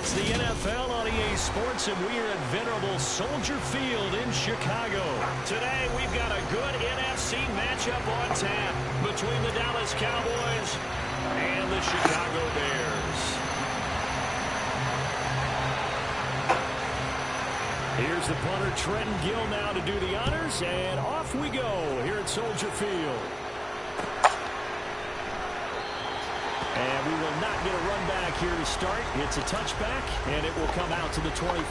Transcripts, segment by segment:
It's the NFL on EA Sports, and we are at venerable Soldier Field in Chicago. Today, we've got a good NFC matchup on tap between the Dallas Cowboys and the Chicago Bears. Here's the punter, Trenton Gill, now to do the honors, and off we go here at Soldier Field. And we will not get a run back here to start. It's a touchback, and it will come out to the 25.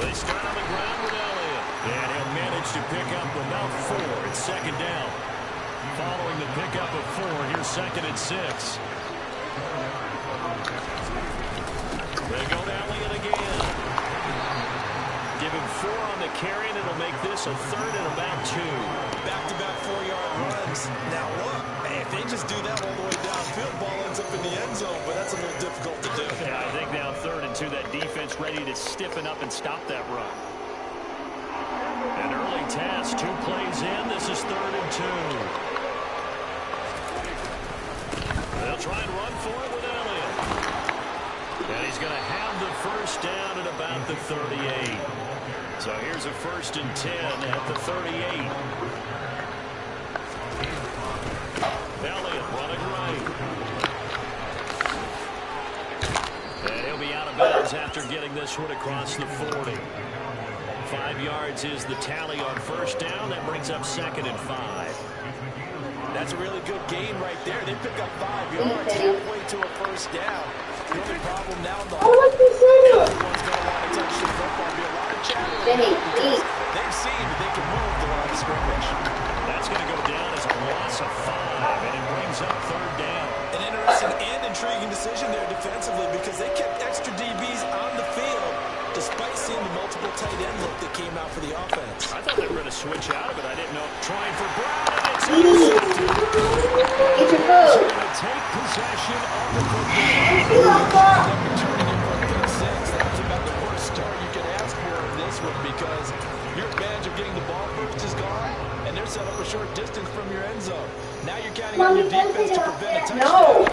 They start on the ground with Elliott. And he'll manage to pick up about 4. It's second down. Following the pickup of 4, here's 2nd and 6. They go to Elliott again. Give him 4 on the carry, and it'll make this a 3rd and about 2. Back-to-back 4-yard runs. Now look, if they just do that all the way downfield, ball ends up in the end zone, but that's a little difficult to do. Yeah, I think now 3rd and 2, that defense ready to stiffen up and stop that run. An early task, 2 plays in. This is 3rd and 2. They'll try and run for it with Elliott. And he's going to have the first down at about the 38. So here's a 1st and 10 at the 38. Elliott running right. And he'll be out of bounds after getting this one across the 40. 5 yards is the tally on 1st down. That brings up 2nd and 5. That's a really good gain right there. They pick up 5 yards halfway to a 1st down. The only problem now in the everyone's going to want to touch the football. Be a lot of chatter. They've seen that they can move the line of scrimmage. That's going to go down as a loss of 5, and it brings up 3rd down. An interesting and intriguing decision there defensively because they kept extra DBs on the field despite seeing the multiple tight end look that came out for the offense. I thought they were going to switch out of it. I didn't know. Trying for Brown, and it's intercepted. It's going to take possession of the football. Returning it from pick 6. That was about the worst start you could ask for in this one because your advantage of getting the ball first is gone, and they're set up a short distance from your end zone. Now you're counting on your defense to prevent a touchdown.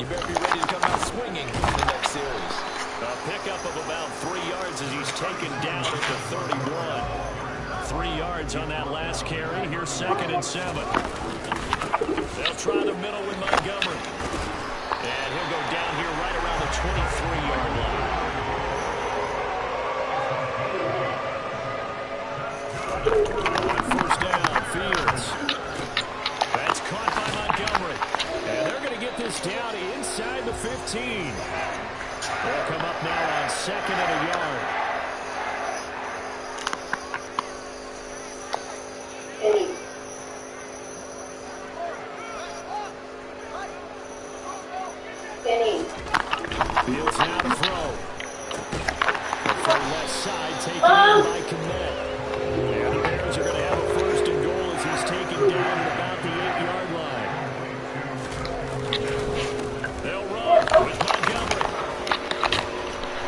You better be ready to come out swinging in the next series. A pickup of about 3 yards as he's taken down at the 31. 3 yards on that last carry. Here's 2nd and 7. They'll try the middle with Montgomery. And he'll go down here right around the 23-yard line. On 1st down, Fields. That's caught by Montgomery. And they're going to get this down inside the 15. They'll come up now on 2nd and a yard. Fields now to throw. From left side, taken in by Kmet. And the Bears are going to have a 1st and goal as he's taken down at about the 8-yard line. They'll run with Montgomery.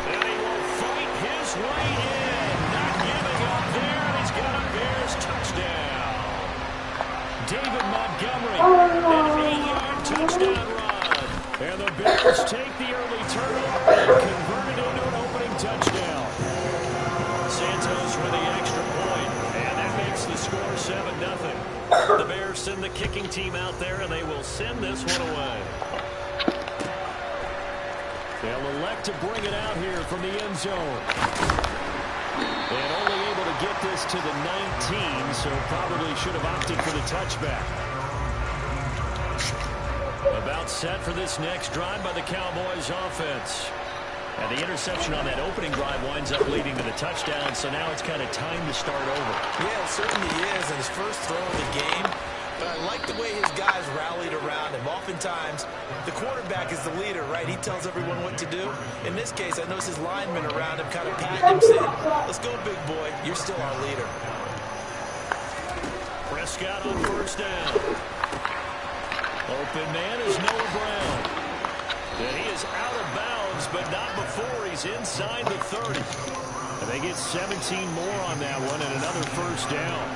And he will fight his way in. Not giving up there, and he's got a Bears touchdown. David Montgomery, an 8-yard touchdown run. And the Bears take the early turnover and convert it into an opening touchdown. Santos for the extra point, and that makes the score 7-0. The Bears send the kicking team out there, and they will send this one away. They'll elect to bring it out here from the end zone. And only able to get this to the 19, so probably should have opted for the touchback. About set for this next drive by the Cowboys offense. And the interception on that opening drive winds up leading to the touchdown, so now it's kind of time to start over. Yeah, it certainly is, and his first throw of the game. But I like the way his guys rallied around him. Oftentimes, the quarterback is the leader, right? He tells everyone what to do. In this case, I notice his linemen around him kind of patting him, saying, let's go, big boy. You're still our leader. Prescott on 1st down. Open man is Noah Brown. And he is out of bounds yards, but not before he's inside the 30. And they get 17 more on that one and another first down.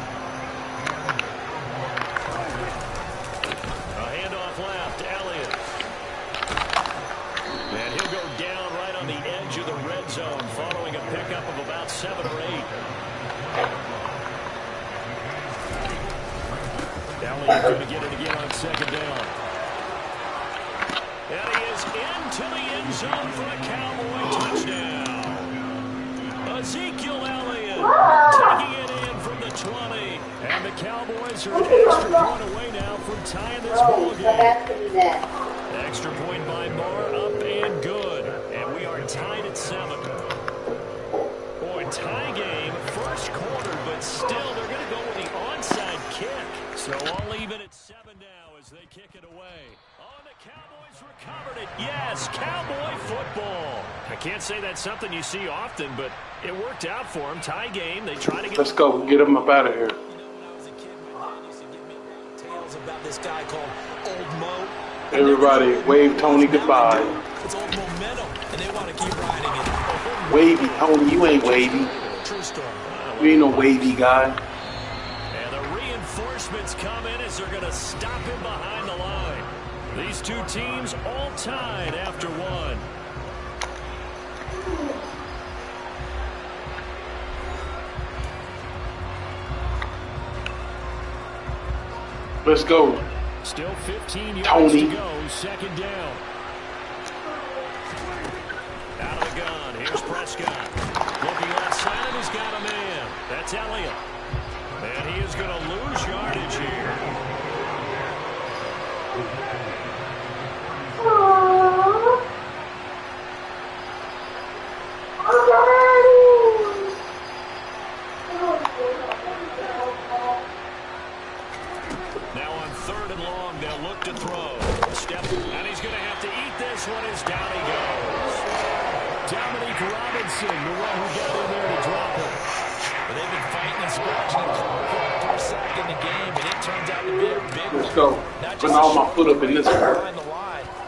A handoff left, Elliott. And he'll go down right on the edge of the red zone following a pickup of about 7 or 8. Elliott's going to get it again on second down. And he is into the end zone for a Cowboy touchdown. Ezekiel Elliott taking it in from the 20. And the Cowboys are an extra point away now from tying this ball game. Extra point by Moore, up and good. And we are tied at 7. Boy, tie game, first quarter, but still they're going to go with the onside kick. So all even at 7 now as they kick it away. Oh, and the Cowboys recovered it. Yes, Cowboy football. I can't say that's something you see often, but it worked out for them. Tie game, they try to get... Let's go. Get them up out of here. You know, when I was a kid, my dad used to give me tales about this guy called Old Mo. Everybody, wave Tony goodbye. It's old momentum, and they want to keep riding it. Wavy, Tony, you ain't wavy. True story. You ain't no wavy guy. And the reinforcements come in as they're going to stop him behind the line. These two teams all tied after one. Let's go. Still 15 yards Tony. to go, second down. Out of the gun, here's Prescott. Looking outside, and he's got a man. That's Elliott. And he is going to lose yardage here. Now on 3rd and long, they'll look to throw. Step, and he's going to have to eat this one as down he goes. Dominique Robinson, the one who got in there to drop it. But they've been fighting and scratching and clawing for the first sack in the game, and it turns out to be a big one. Let's go. Putting all my foot up in this part.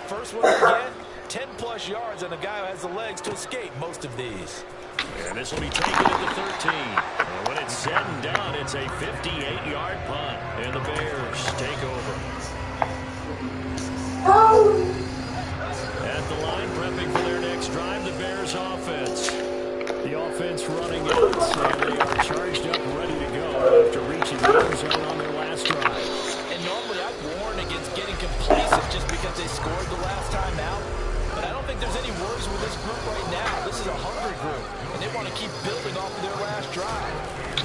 First one again, 10-plus yards, and the guy who has the legs to escape most of these. And this will be taken at the 13. And when it's said and done, it's a 58-yard punt. And the Bears take over. At the line, prepping for their next drive, the Bears offense. The offense running it, and they are charged up, ready to go after reaching the end zone on their last drive. And normally I'd warn against getting complacent just because they scored the last time out. But I don't think there's any worries with this group right now. This is a hungry group, and they want to keep building off of their last drive.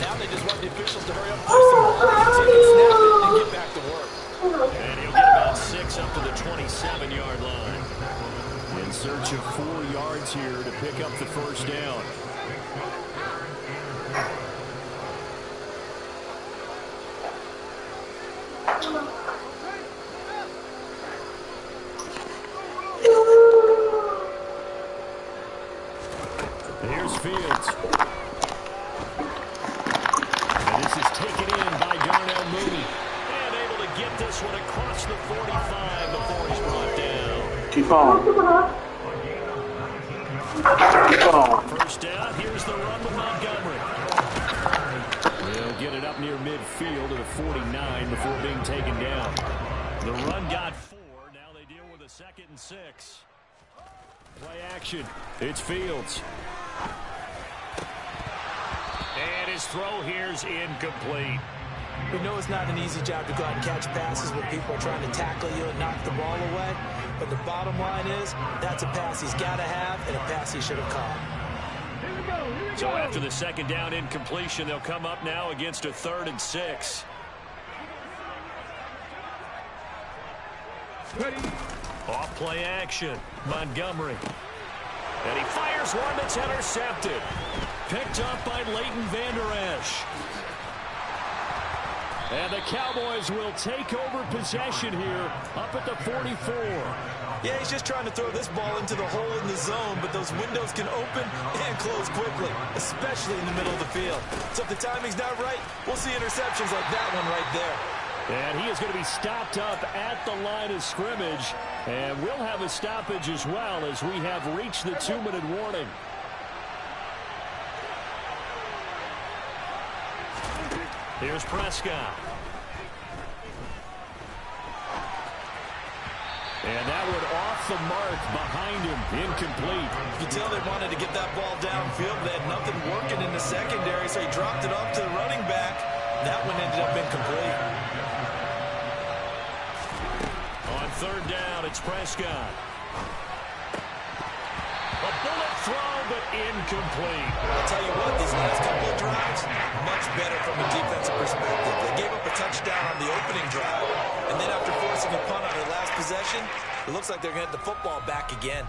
Now they just want the officials to hurry up, play some ball, so they can snap it and get back to work. And he'll get about 6 up to the 27-yard line. In search of 4 yards here to pick up the first down. Here's Fields. And this is taken in by Darnell Mooney. And able to get this one across the 45 before he's brought down. Keep on. Keep on. First down, here's the run with Montgomery. They'll get it up near midfield to the 49 before being taken down. The run got 4. Now they deal with a 2nd and 6. Play action. It's Fields. And his throw here's incomplete. We know it's not an easy job to go out and catch passes when people are trying to tackle you and knock the ball away. But the bottom line is, that's a pass he's got to have and a pass he should have caught. So after the 2nd down incompletion, they'll come up now against a 3rd and 6. Off play action. Montgomery. And he fires one that's intercepted. Picked up by Leighton Vander Esch. And the Cowboys will take over possession here up at the 44. Yeah, he's just trying to throw this ball into the hole in the zone, but those windows can open and close quickly, especially in the middle of the field. So if the timing's not right, we'll see interceptions like that one right there. And he is going to be stopped up at the line of scrimmage. And we'll have a stoppage as well as we have reached the 2-minute warning. Here's Prescott. And that one off the mark behind him, incomplete. You can tell they wanted to get that ball downfield. They had nothing working in the secondary, so he dropped it off to the running back. That one ended up incomplete. On third down, it's Prescott. A bullet throw, but incomplete. I'll tell you what, these last couple of drives, much better from a defensive perspective. They gave up a touchdown on the opening drive, and then after forcing a punt on their last possession, it looks like they're going to get the football back again.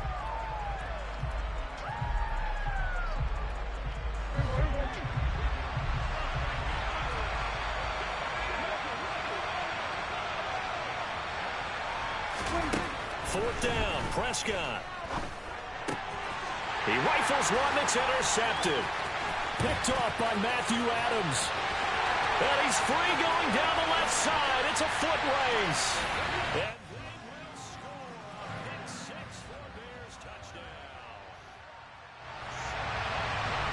Fourth down, Prescott. He rifles one that's intercepted. Picked off by Matthew Adams. And he's free going down the left side. It's a foot race. And they will score a pick six for Bears touchdown.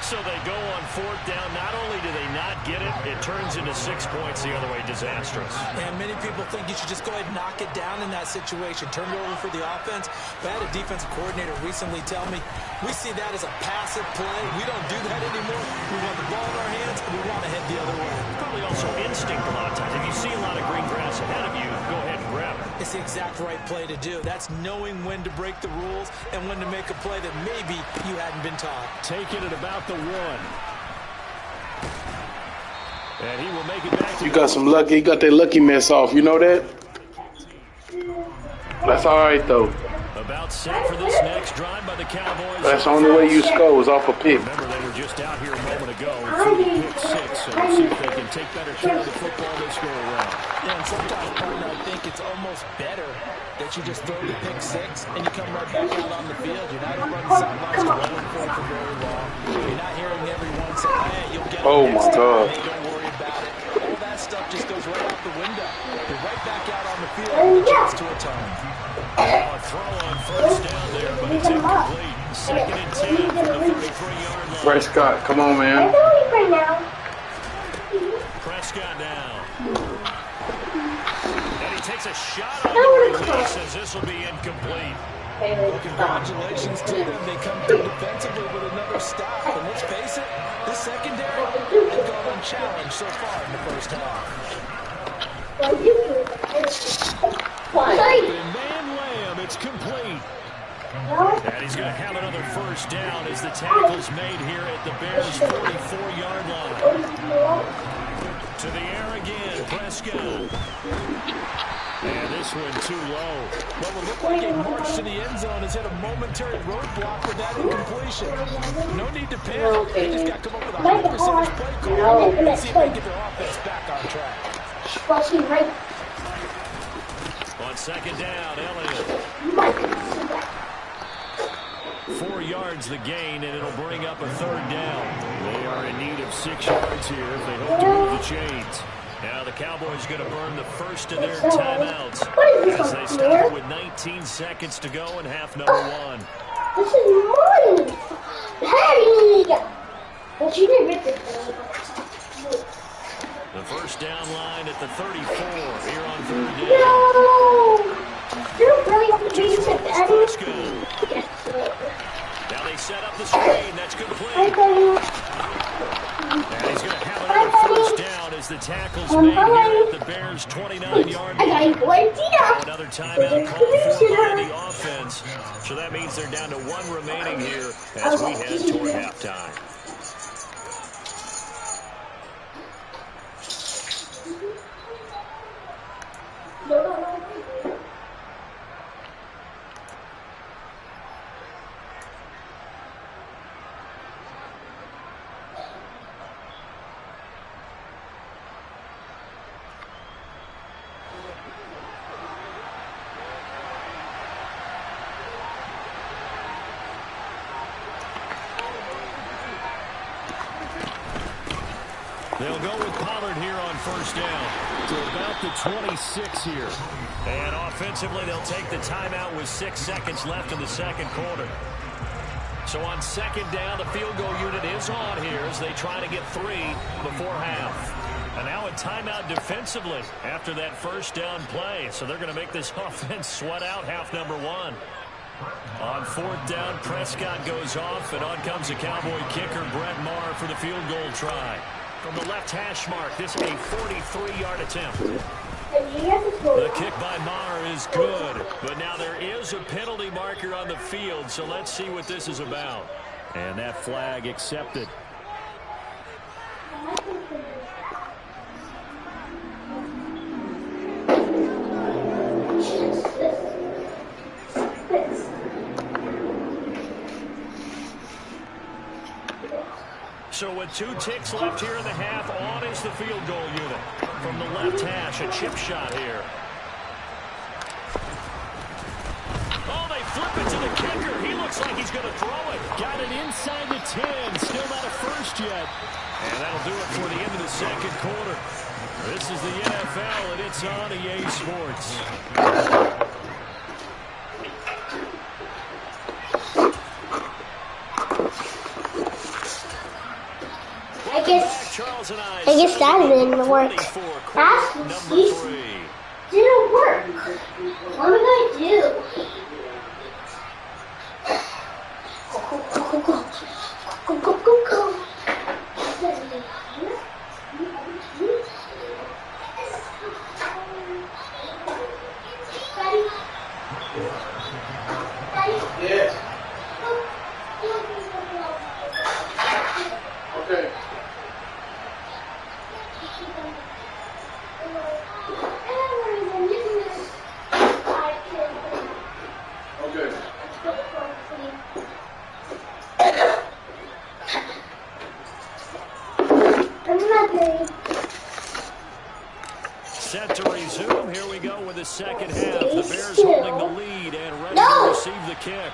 So they go on fourth down. Not only do they not get it, it turns into 6 points the other way. Disastrous. And many people think you should just go ahead and knock it down in that situation. Turn it over for the offense. But I had a defensive coordinator recently tell me, we see that as a passive play. We don't do that anymore. We want the ball in our hands, and we want to head the other way. Probably also instinct a lot of times. If you see a lot of green grass ahead of you, go ahead and grab it. It's the exact right play to do. That's knowing when to break the rules and when to make a play that maybe you hadn't been taught. Taking it about the 1. And he will make it back to You got some lucky. You got that lucky mess off. You know that? That's all right, though. about set for this next drive by the Cowboys. That's the only way you score is off a pick. Remember, they were just out here a moment ago through the pick six, so we'll see if they can take better care of the football this go around. Yeah, and sometimes, partner, I think it's almost better that you just throw the pick six and you come right back out on the field. You're not running sidelines to run for it for very long. You're not hearing everyone say, hey, you'll get it next time. Hey, don't worry about it. All that stuff just goes right out the window. You're right back out on the field with a chance to atone. A throw on first down there, but it's incomplete. Second and 10 from the 33-yard line. Prescott, come on, man. Prescott down. And he takes a shot on the release as this will be incomplete. Well, congratulations to them. They come through defensively with another stop. And let's face it, this secondary has gone unchallenged so far in the first half. And man Lamb, it's complete. And he's going to have another first down as the tackle's made here at the Bears' 44-yard line. To the air again, Prescott. And this one too low. What would look like a march to the end zone has hit a momentary roadblock with that incompletion. No need to panic. They just got to come up with a high percentage play call and see if they can get their offense back on track. On second down, Elliott. 4 yards the gain, and it'll bring up a third down. They are in need of 6 yards here if they hope to move the chains. Now the Cowboys going to burn the first of their timeouts as they start with 19 seconds to go in half number 1. This is money. Patty. But you didn't rip it. The first down line at the 34 here on third down. No. You're really up to base it, Patty. Now they set up the screen. That's complete. And he's going to have another first down as the tackle's made here at the Bears' 29-yard line. Another timeout called for by the offense. So that means they're down to 1 remaining here as we head toward halftime. They'll go with Pollard here on first down. to about the 26 here. And offensively, they'll take the timeout with 6 seconds left in the second quarter. So on second down, the field goal unit is on here as they try to get 3 before half. And now a timeout defensively after that first down play. So they're going to make this offense sweat out half number 1. On fourth down, Prescott goes off, and on comes the Cowboy kicker, Brett Maher, for the field goal try. From the left hash mark, this is a 43-yard attempt. The kick by Maher is good, but now there is a penalty marker on the field, so let's see what this is about. And that flag accepted. So with 2 ticks left here in the half, on is the field goal unit. From the left hash, a chip shot here. Oh, they flip it to the kicker. He looks like he's going to throw it. Got it inside the 10. Still not a first yet. And that'll do it for the end of the second quarter. This is the NFL, and it's on EA Sports. I guess that didn't work. That didn't work. What did I do? Go. Yes. Okay. Set to resume. Here we go with the second half. The Bears holding the lead and ready to receive the kick.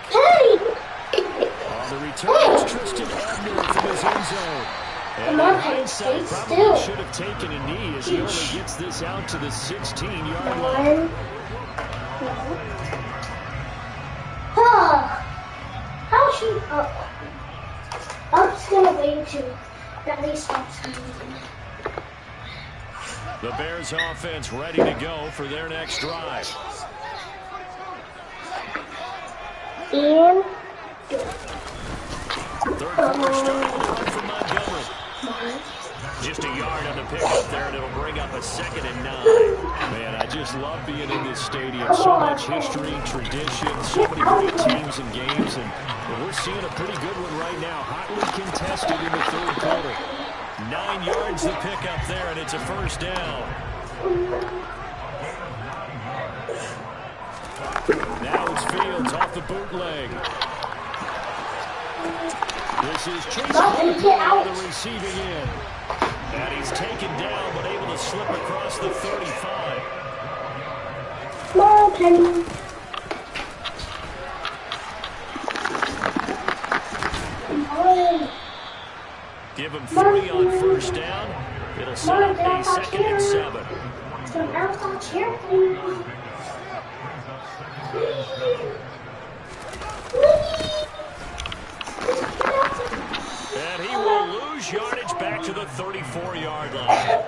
On the return, it's Tristan Ebner from his end zone. And in hindsight, probably should have taken a knee as he only gets this out to the 16-yard line. How should I'm just gonna wait to at least stop time. The Bears offense ready to go for their next drive. And third quarter starting with a run from Montgomery. Just a yard on the pickup there, and it'll bring up a 2nd and 9. Man, I just love being in this stadium. So much history, tradition, so many great teams and games, and we're seeing a pretty good one right now. Hotly contested in the third quarter. 9 yards to pick up there, and it's a first down. Now it's Fields off the bootleg. This is Chase on the receiving end. And he's taken down, but able to slip across the 35. small penny. Give him 3 on first down. It'll set up a 2nd and 7. Some alcohol cheer, please. And he will lose yardage back to the 34-yard line.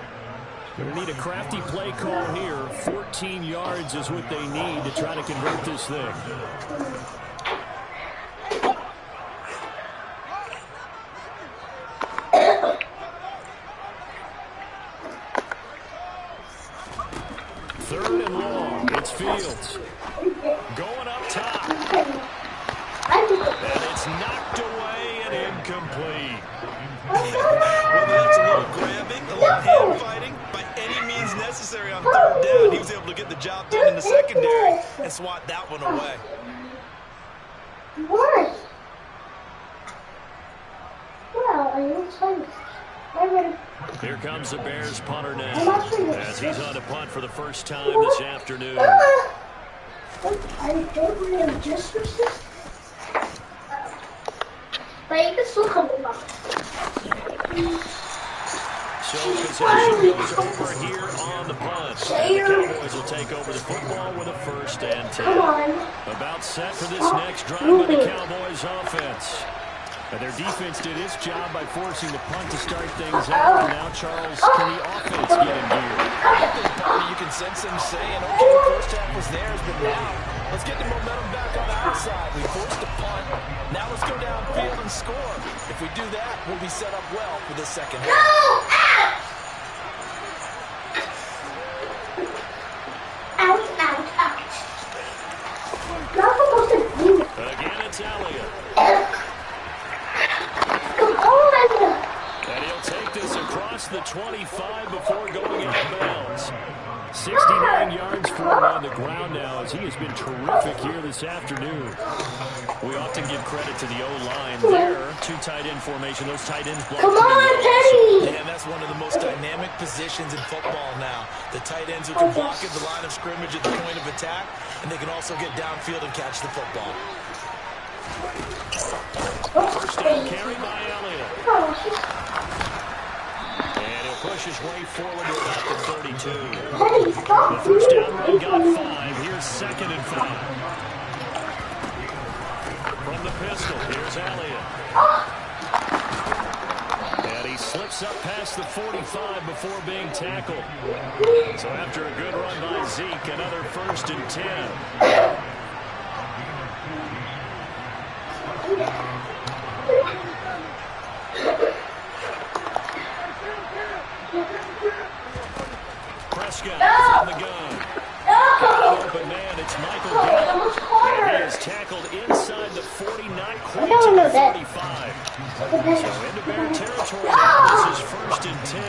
Going to need a crafty play call here. 14 yards is what they need to try to convert this thing. Third and long. It's Fields. Going up top. And it's knocked away and incomplete. Whether that's a little grabbing, a little hand fighting, by any means necessary on third down, he was able to get the job done in the secondary and swat that one away. What? Well, I know it's fun. Here comes the Bears punter now, as he's on to punt for the first time this afternoon. I don't really just resist. But you can still come back. So possession goes over here on the punt. And the Cowboys will take over the football with a 1st and 10. About set for this next drive by the Cowboys offense. And their defense did its job by forcing the punt to start things out. And now, Charles, can the offense get in gear? You can sense them saying, okay, first half was theirs, but now let's get the momentum back on the outside. We forced the punt. Now let's go downfield and score. If we do that, we'll be set up well for the second half. Ouch, ouch, ouch. Not supposed to do it. Again, it's Elliott. Come on. And he'll take this across the 25 before going out of bounds. 69 yards for him on the ground now, as he has been terrific here this afternoon. We often give credit to the O-line there. 2 tight end formation. Those tight ends block. Come on, Teddy. Yeah, and that's one of the most dynamic positions in football now. The tight ends who can block at the line of scrimmage at the point of attack, and they can also get downfield and catch the football. First down carry by Elliott. And he'll push his way forward to about the 32. The first down run got 5. Here's 2nd and 5. From the pistol, here's Elliott. And he slips up past the 45 before being tackled. So after a good run by Zeke, another 1st and 10. Prescott from the gun. Open man, it's Michael Gallup. And he is tackled inside the 40, not quite to the 45. So into bear territory now. This is 1st and 10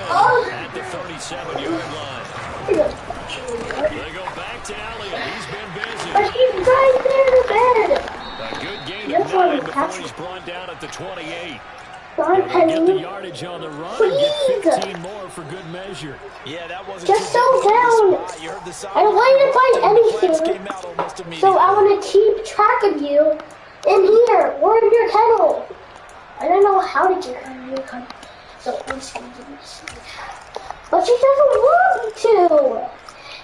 at the 37-yard line. They go back to Elliott. He's been busy. But he's right there in the bed. A good gain of 9 before he's brought down at the 28. Sorry, Get Penny. the yardage on the run and get 15 more for good measure. Yeah, that wasn't Just so down. You heard the sound. I don't want you to find anything. Came out almost immediately. So I want to keep track of you in here or in your kennel. I don't know how to get her in your kennel. So I'm just going to do this. But she doesn't want me to.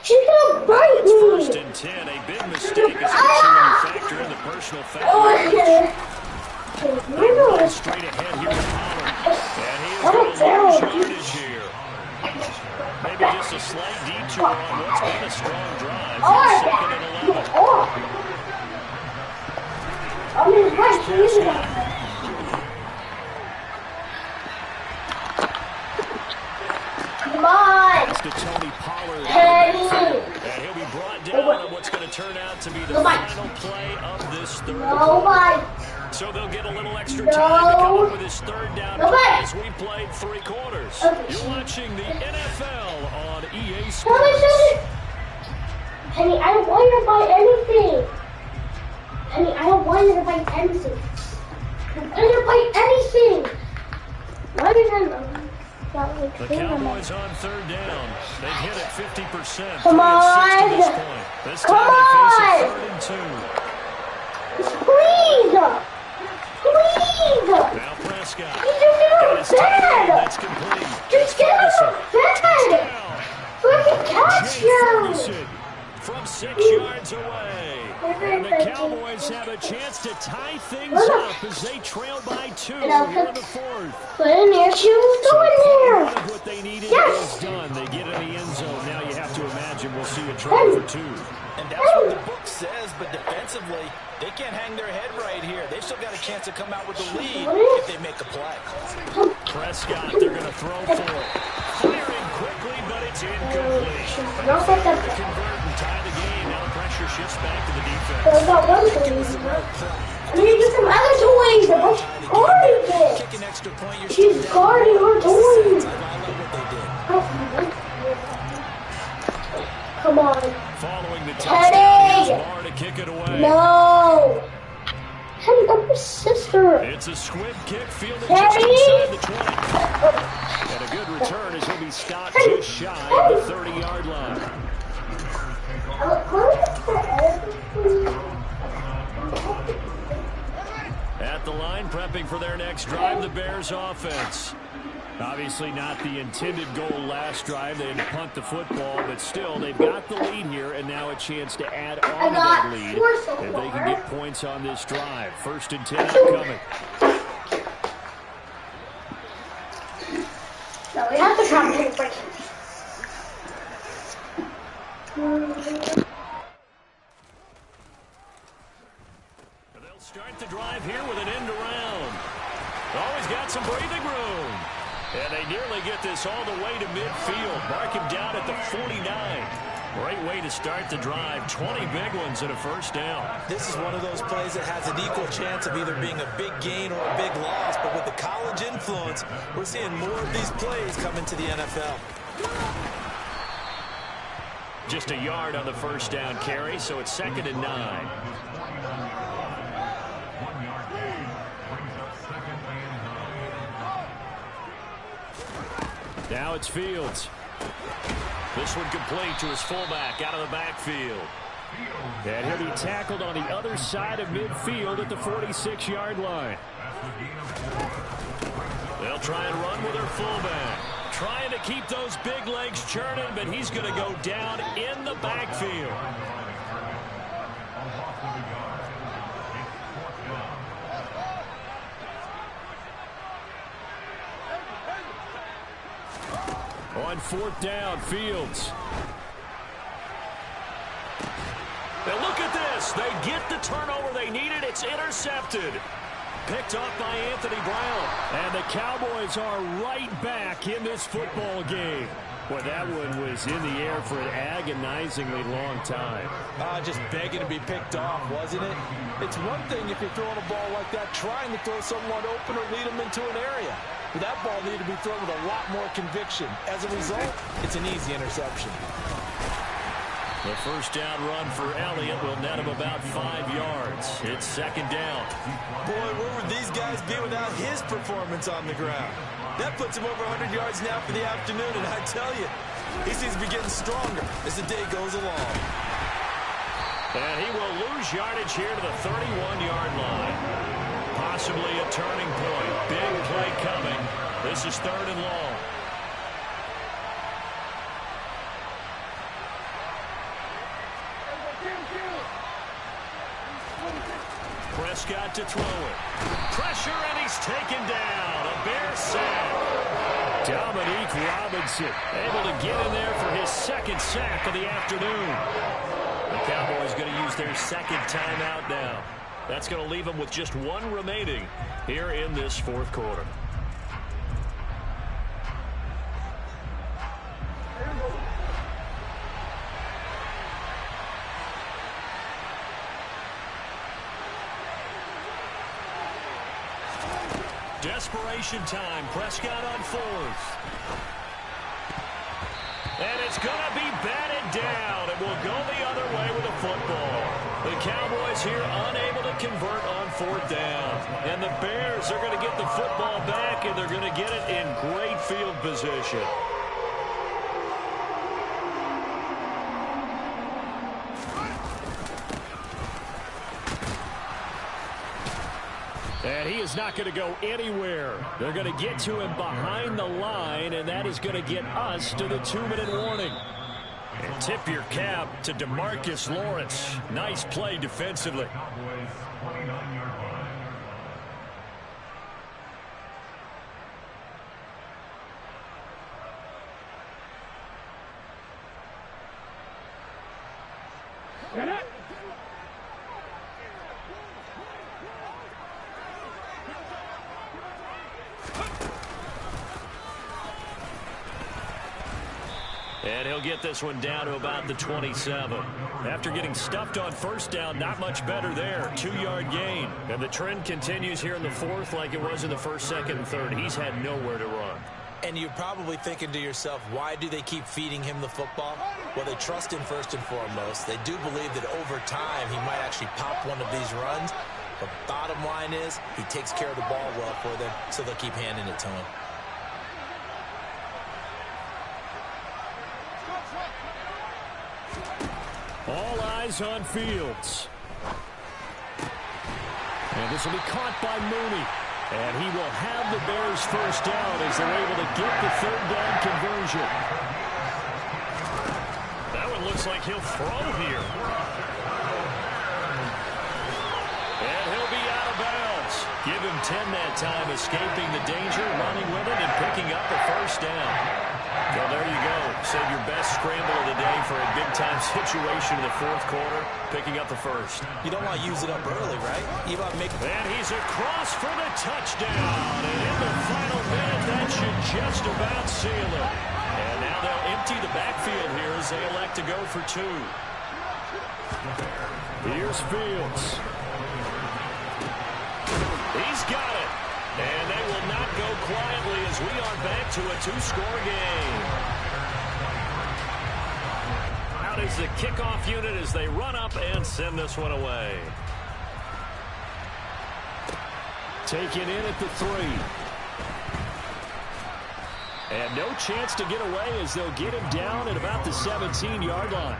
She's going to bite me. It's 1st and 10. A big mistake, especially when you factor in the personal foul. Straight ahead here to Pollard. And he is going to lose yardage here. Maybe just a slight detour on what's been a strong drive. Here's 2nd and 11. Come on. To Tony Pollard. Penny. And he'll be brought down on what's going to turn out to be the final play of this third quarter. So they'll get a little extra time to come up with his 3rd down play as we played 3 quarters. You're watching the NFL on EA Sports. Penny, I don't want you to buy anything. Penny, I don't want you to buy anything. I don't want you to buy anything. Why did I know? The Cowboys on 3rd down. They've hit it 50%. Come on. 3 of 6 to this point. This time they face a 3rd and 2. Please. Please. Now Prescott. You just get Got him his tight end. bad. That's complete. Just get him bad. So I can catch you. Ferguson from 6 yards away. And the Cowboys have a chance to tie things up as they trail by 2 here in the 4th. Put in there, she was going there. What they needed is done. They get in the end zone. Now you have to imagine we'll see a try for 2. And that's what the book says, but defensively, they can't hang their head right here. They've still got a chance to come out with the lead if they make a play. Prescott, they're going to throw for it. Firing quickly, but it's incomplete. Not like that. To convert and tie the game. Now the pressure shifts back to the So defense. I got one toy. I need to get some other toys. I'm guarding it. Kick an extra point, you're She's guarding her toys. I like what they did. Come on. Following the Teddy! touchdown, here's Barr to kick it away. No. Teddy, I'm your sister. It's a squib kick fielded Teddy! just inside the 20. And a good return as he'll be stopped just shy of the 30-yard line. At at the line, prepping for their next drive, the Bears offense. Obviously not the intended goal last drive. They had to punt the football, but still, they've got the lead here, and now a chance to add on to that lead if they can get points on this drive. 1st and 10 upcoming. No, we have to try to take break. They'll start the drive here with an end around. Always got some breathing room. And they nearly get this all the way to midfield. Mark him down at the 49. Great way to start the drive. 20 big ones and a 1st down. This is one of those plays that has an equal chance of either being a big gain or a big loss. But with the college influence, we're seeing more of these plays come into the NFL. Just a yard on the 1st down carry, so it's 2nd and 9. Now it's Fields. This one complete to his fullback out of the backfield. And he'll be tackled on the other side of midfield at the 46-yard line. They'll try and run with their fullback. Trying to keep those big legs churning, but he's going to go down in the backfield. On 4th down, Fields. Now look at this. They get the turnover they needed. It's intercepted. Picked off by Anthony Brown. And the Cowboys are right back in this football game. Boy, that one was in the air for an agonizingly long time. Just begging to be picked off, wasn't it? It's one thing if you're throwing a ball like that, trying to throw someone open or lead them into an area. But that ball needed to be thrown with a lot more conviction. As a result, it's an easy interception. The 1st down run for Elliott will net him about 5 yards. It's 2nd down. Boy, where would these guys be without his performance on the ground? That puts him over 100 yards now for the afternoon, and I tell you, he seems to be getting stronger as the day goes along. And he will lose yardage here to the 31-yard line. Possibly a turning point. Big play coming. This is 3rd and long. Prescott to throw it. Pressure, and he's taken down. A Bear sack. Dominique Robinson able to get in there for his 2nd sack of the afternoon. The Cowboys going to use their 2nd timeout now. That's going to leave them with just 1 remaining here in this 4th quarter. Desperation time. Prescott on 4th. And it's going to be batted down. It will go the other way with the football. The Cowboys here unable to convert on 4th down. And the Bears are going to get the football back, and they're going to get it in great field position. And he is not going to go anywhere. They're going to get to him behind the line, and that is going to get us to the 2-minute warning. And tip your cap to DeMarcus Lawrence. Nice play defensively. And he'll get this one down to about the 27. After getting stuffed on 1st down, not much better there. 2-yard gain. And the trend continues here in the 4th like it was in the 1st, 2nd, and 3rd. He's had nowhere to run. And you're probably thinking to yourself, why do they keep feeding him the football? Well, they trust him first and foremost. They do believe that over time he might actually pop one of these runs. But bottom line is he takes care of the ball well for them, so they'll keep handing it to him. All eyes on Fields. And this will be caught by Mooney. And he will have the Bears first down as they're able to get the third down conversion. That one looks like he'll throw here. And he'll be out of bounds. Give him 10 that time, escaping the danger, running with it, and picking up the first down. Well, there you go. Save your best scramble of the day for a big-time situation in the fourth quarter, picking up the first. You don't want to use it up early, right? And he's across for the touchdown. And in the final minute, that should just about seal it. And now they'll empty the backfield here as they elect to go for two. Here's Fields. He's got it. And they will not go quietly as we are back to a two-score game. Out is the kickoff unit as they run up and send this one away. Taken in at the 3. And no chance to get away as they'll get him down at about the 17-yard line.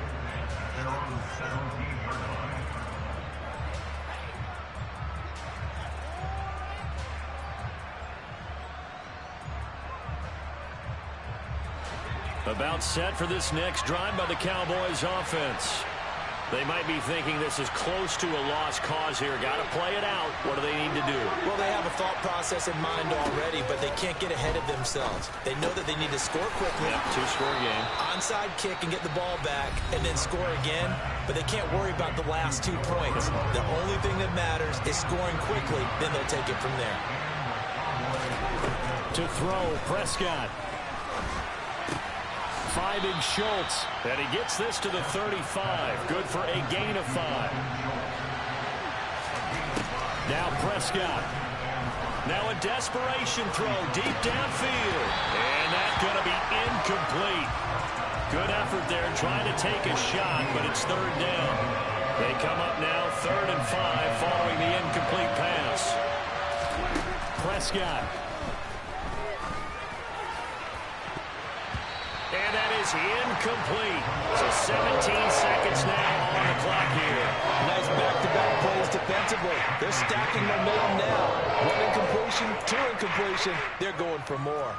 About set for this next drive by the Cowboys offense. They might be thinking this is close to a lost cause here. Got to play it out. What do they need to do? Well, they have a thought process in mind already, but they can't get ahead of themselves. They know that they need to score quickly. Yep, two-score game. Onside kick and get the ball back and then score again, but they can't worry about the last 2 points. The only thing that matters is scoring quickly, then they'll take it from there. To throw, Prescott. Finding Schultz, and he gets this to the 35. Good for a gain of 5. Now Prescott. Now a desperation throw deep downfield. And that's going to be incomplete. Good effort there trying to take a shot, but it's third down. They come up now 3rd and 5 following the incomplete pass. Prescott. And that is incomplete. So 17 seconds now on the clock here. Nice back-to-back plays defensively. They're stacking momentum now. 1 incompletion, 2 incompletion. They're going for more.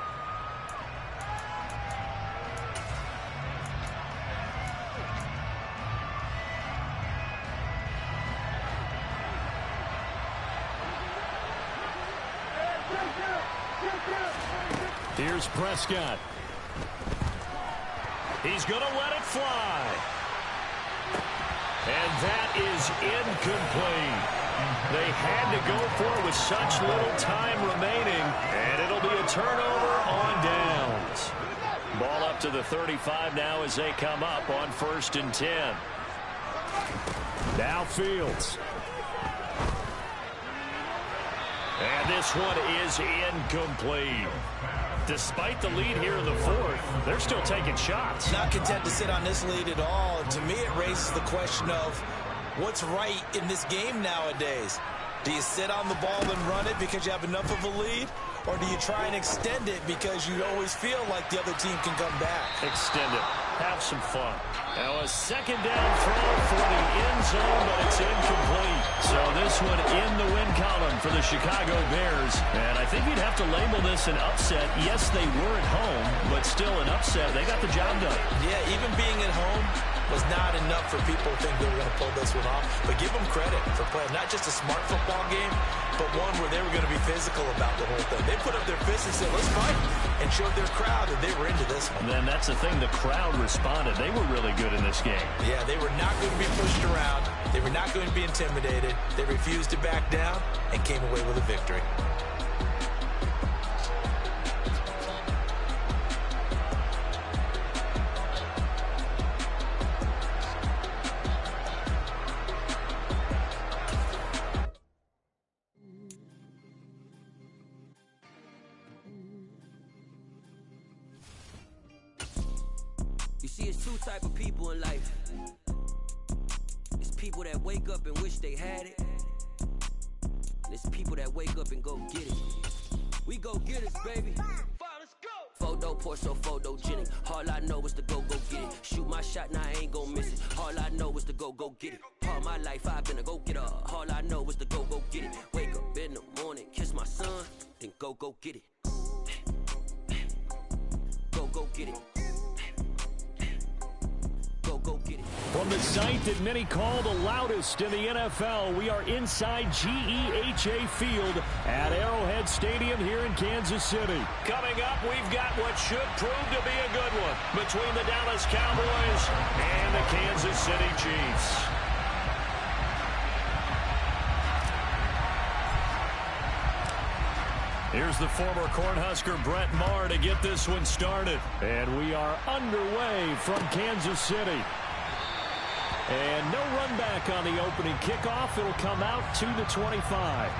Here's Prescott. He's going to let it fly. And that is incomplete. They had to go for it with such little time remaining. And it'll be a turnover on downs. Ball up to the 35 now as they come up on 1st and 10. Now Fields. And this one is incomplete. Despite the lead here in the 4th, they're still taking shots. Not content to sit on this lead at all. To me, it raises the question of what's right in this game nowadays. Do you sit on the ball and run it because you have enough of a lead? Or do you try and extend it because you always feel like the other team can come back? Extend it. Have some fun. Now a 2nd down throw for the end zone, but it's incomplete. So this one in the win column for the Chicago Bears. And I think you'd have to label this an upset. Yes, they were at home, but still an upset. They got the job done. Yeah, even being at home was not enough for people to think they were going to pull this one off. But give them credit for playing not just a smart football game, but one where they were going to be physical about the whole thing. They put up their fists and said, let's fight, and showed their crowd that they were into this one. And then that's the thing, the crowd responded. They were really good in this game. Yeah, they were not going to be pushed around. They were not going to be intimidated. They refused to back down and came away with a victory. You see, it's 2 type of people in life. It's people that wake up and wish they had it. And it's people that wake up and go get it. We go get it, baby. Let's go. Photo no Porsche, so photogenic. All I know is to go get it. Shoot my shot, now I ain't gon' miss it. All I know is to go get it. All my life I've been a go-getter. All I know is to go get it. Wake up in the morning, kiss my son, then go get it. Go get it. Go get it. From the site that many call the loudest in the NFL, we are inside GEHA Field at Arrowhead Stadium here in Kansas City. Coming up, we've got what should prove to be a good one between the Dallas Cowboys and the Kansas City Chiefs. Here's the former Cornhusker Brett Maher to get this one started. And we are underway from Kansas City. And no run back on the opening kickoff. It'll come out to the 25.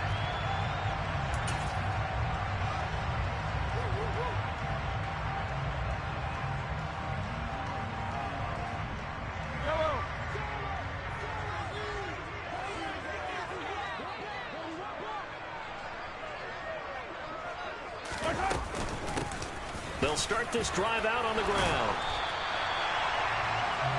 They'll start this drive out on the ground.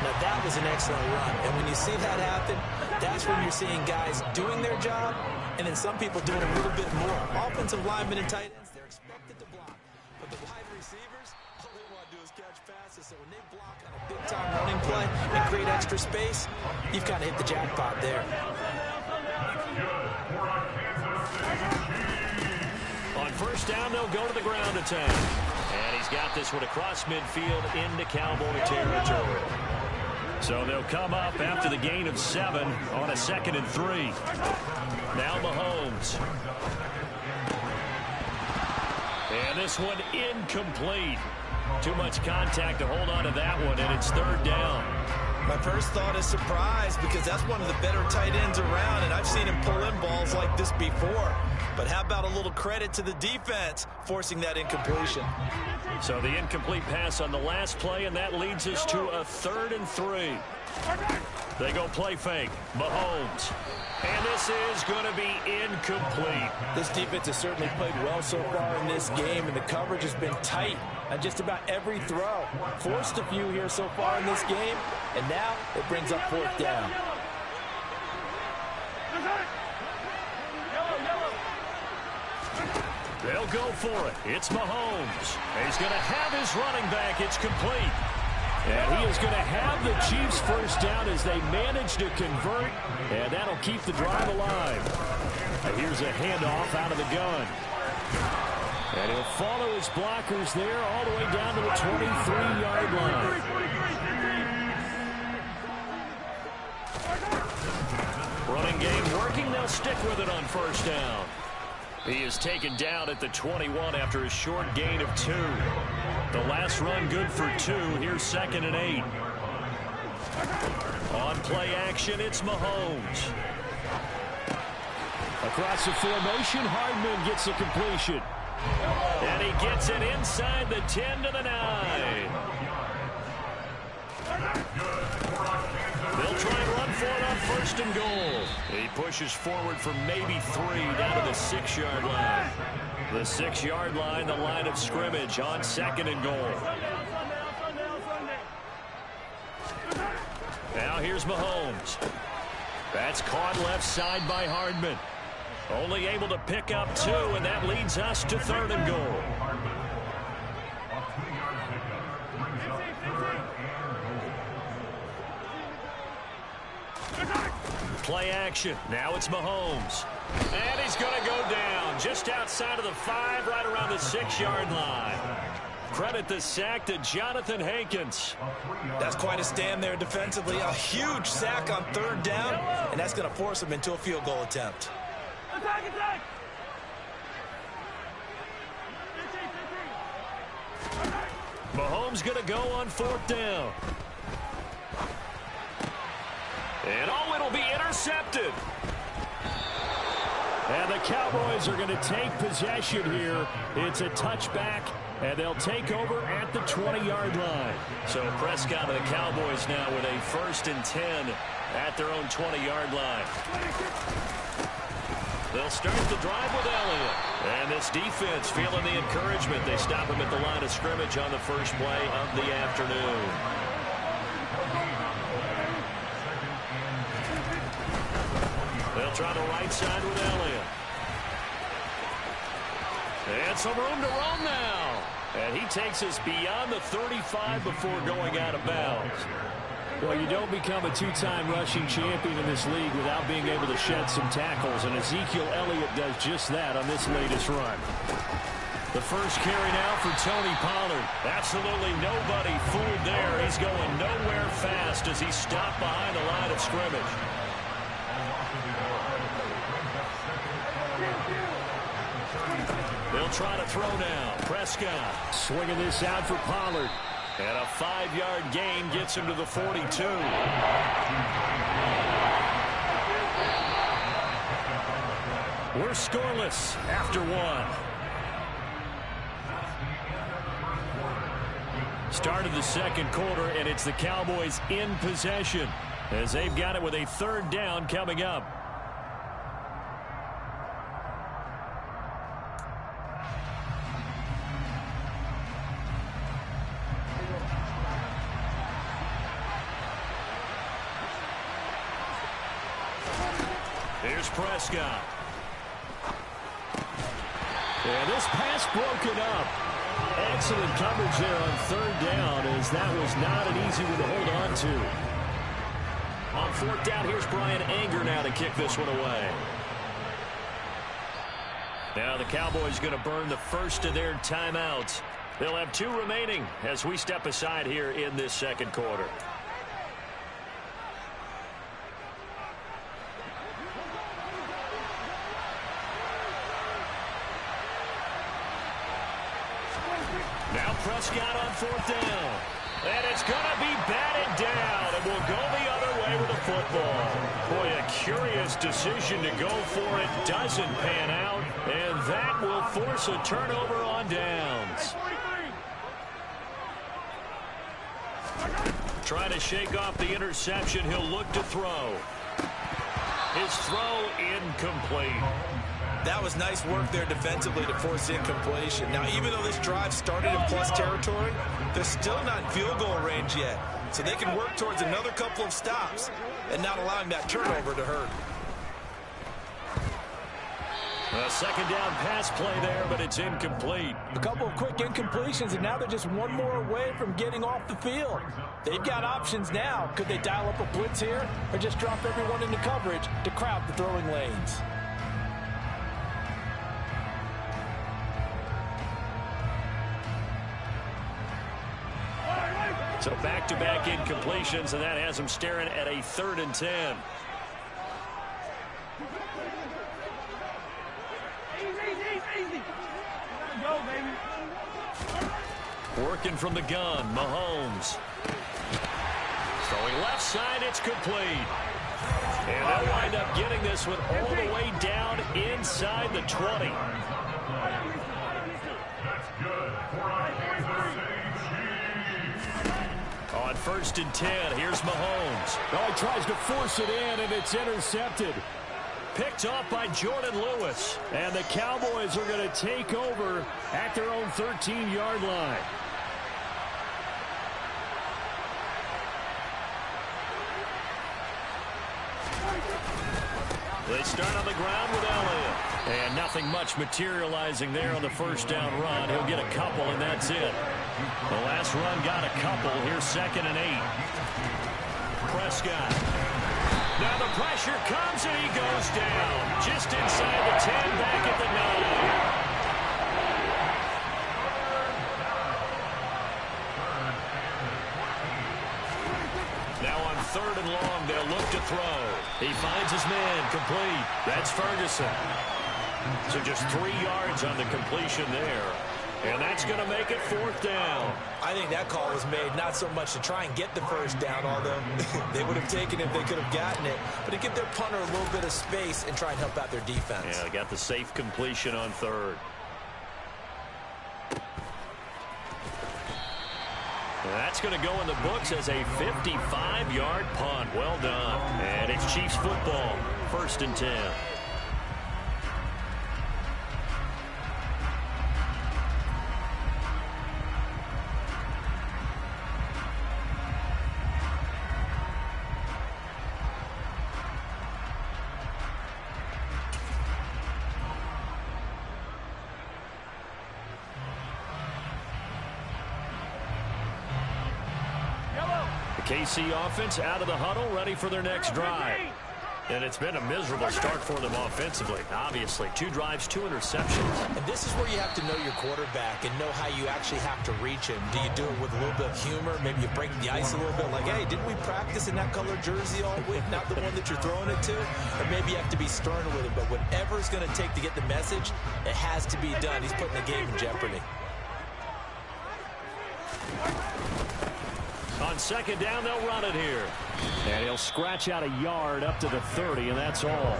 Now that was an excellent run, and when you see that happen, that's when you're seeing guys doing their job, and then some people doing a little bit more. Offensive linemen and tight ends, they're expected to block, but the wide receivers, all they want to do is catch passes, so when they block on a big-time running play and create extra space, you've kind of hit the jackpot there. On first down, they'll go to the ground attack. And he's got this one across midfield into Cowboy territory. So they'll come up after the gain of 7 on a 2nd and 3. Now Mahomes. And this one incomplete. Too much contact to hold on to that one, and it's 3rd down. My first thought is surprise, because that's one of the better tight ends around, and I've seen him pull in balls like this before. But how about a little credit to the defense forcing that incompletion? So the incomplete pass on the last play, and that leads us to a 3rd and 3. They go play fake. Mahomes. And this is going to be incomplete. This defense has certainly played well so far in this game, and the coverage has been tight on just about every throw. Forced a few here so far in this game, and now it brings up 4th down. They'll go for it. It's Mahomes. He's going to have his running back. It's complete. And he is going to have the Chiefs first down as they manage to convert, and that'll keep the drive alive. And here's a handoff out of the gun. And he'll follow his blockers there all the way down to the 23-yard line. Running game working. They'll stick with it on first down. He is taken down at the 21 after a short gain of 2. The last run good for 2. Here's 2nd and 8. On play action, it's Mahomes. Across the formation, Hardman gets a completion. And he gets it inside the 10 to the 9. They'll try and run for it on 1st and goal. He pushes forward for maybe 3 down to the 6-yard line. The 6-yard line, the line of scrimmage on 2nd and goal. Now here's Mahomes. That's caught left side by Hardman. Only able to pick up 2, and that leads us to 3rd and goal. Play action. Now it's Mahomes. And he's going to go down just outside of the 5, right around the 6-yard line. Credit the sack to Jonathan Hankins. That's quite a stand there defensively. A huge sack on 3rd down, and that's going to force him into a field goal attempt. Attack! Mahomes going to go on 4th down. And it'll be intercepted. And the Cowboys are going to take possession here. It's a touchback, and they'll take over at the 20-yard line. So Prescott and the Cowboys now with a 1st and 10 at their own 20-yard line. They'll start the drive with Elliott. And this defense feeling the encouragement. They stop him at the line of scrimmage on the first play of the afternoon. They'll try the right side with Elliott. And some room to run now. And he takes us beyond the 35 before going out of bounds. Well, you don't become a two-time rushing champion in this league without being able to shed some tackles, and Ezekiel Elliott does just that on this latest run. The first carry now for Tony Pollard. Absolutely nobody fooled there. He's going nowhere fast as he stopped behind the line of scrimmage. They'll try to throw now. Prescott swinging this out for Pollard. And a 5-yard gain gets him to the 42. We're scoreless after one. Start of the second quarter, and it's the Cowboys in possession as they've got it with a 3rd down coming up. Here's Prescott. And this pass broken up. Excellent coverage there on 3rd down, as that was not an easy one to hold on to. On 4th down, here's Brian Anger now to kick this one away. Now the Cowboys going to burn the first of their timeouts. They'll have 2 remaining as we step aside here in this second quarter. Now Prescott on 4th down. And it's going to be batted down, and we'll go the other way with the football. Boy, a curious decision to go for it. Doesn't pan out, and that will force a turnover on downs. Trying to shake off the interception. He'll look to throw. His throw incomplete. That was nice work there defensively to force incompletion. Now, even though this drive started in plus territory, they're still not in field goal range yet. So they can work towards another couple of stops and not allowing that turnover to hurt. A 2nd down pass play there, but it's incomplete. A couple of quick incompletions, and now they're just one more away from getting off the field. They've got options now. Could they dial up a blitz here or just drop everyone into coverage to crowd the throwing lanes? So back-to-back incompletions, and that has them staring at a 3rd and 10. Working from the gun, Mahomes. Throwing left side, it's complete. And they'll wind up getting this one all the way down inside the 20. On 1st and 10, here's Mahomes. Oh, he tries to force it in, and it's intercepted. Picked off by Jordan Lewis. And the Cowboys are going to take over at their own 13-yard line. They start on the ground with Elliott. And nothing much materializing there on the 1st down run. He'll get a couple, and that's it. The last run got a couple. Here's 2nd and 8. Prescott. Now the pressure comes, and he goes down. Just inside the 10, back at the 9. Now on 3rd and long, they'll look to throw. He finds his man, complete. That's Ferguson. So just 3 yards on the completion there. And that's going to make it 4th down. I think that call was made not so much to try and get the 1st down, although they would have taken it if they could have gotten it, but to give their punter a little bit of space and try and help out their defense. Yeah, they got the safe completion on 3rd. That's going to go in the books as a 55-yard punt. Well done. And it's Chiefs football. 1st and 10. KC offense out of the huddle, ready for their next drive. And it's been a miserable start for them offensively. Obviously, 2 drives, 2 interceptions. And this is where you have to know your quarterback and know how you actually have to reach him. Do you do it with a little bit of humor? Maybe you break the ice a little bit, like, hey, didn't we practice in that color jersey all week, not the one that you're throwing it to? Or maybe you have to be stern with him. But whatever it's going to take to get the message, it has to be done. He's putting the game in jeopardy. On second down, they'll run it here. And he'll scratch out a yard up to the 30, and that's all.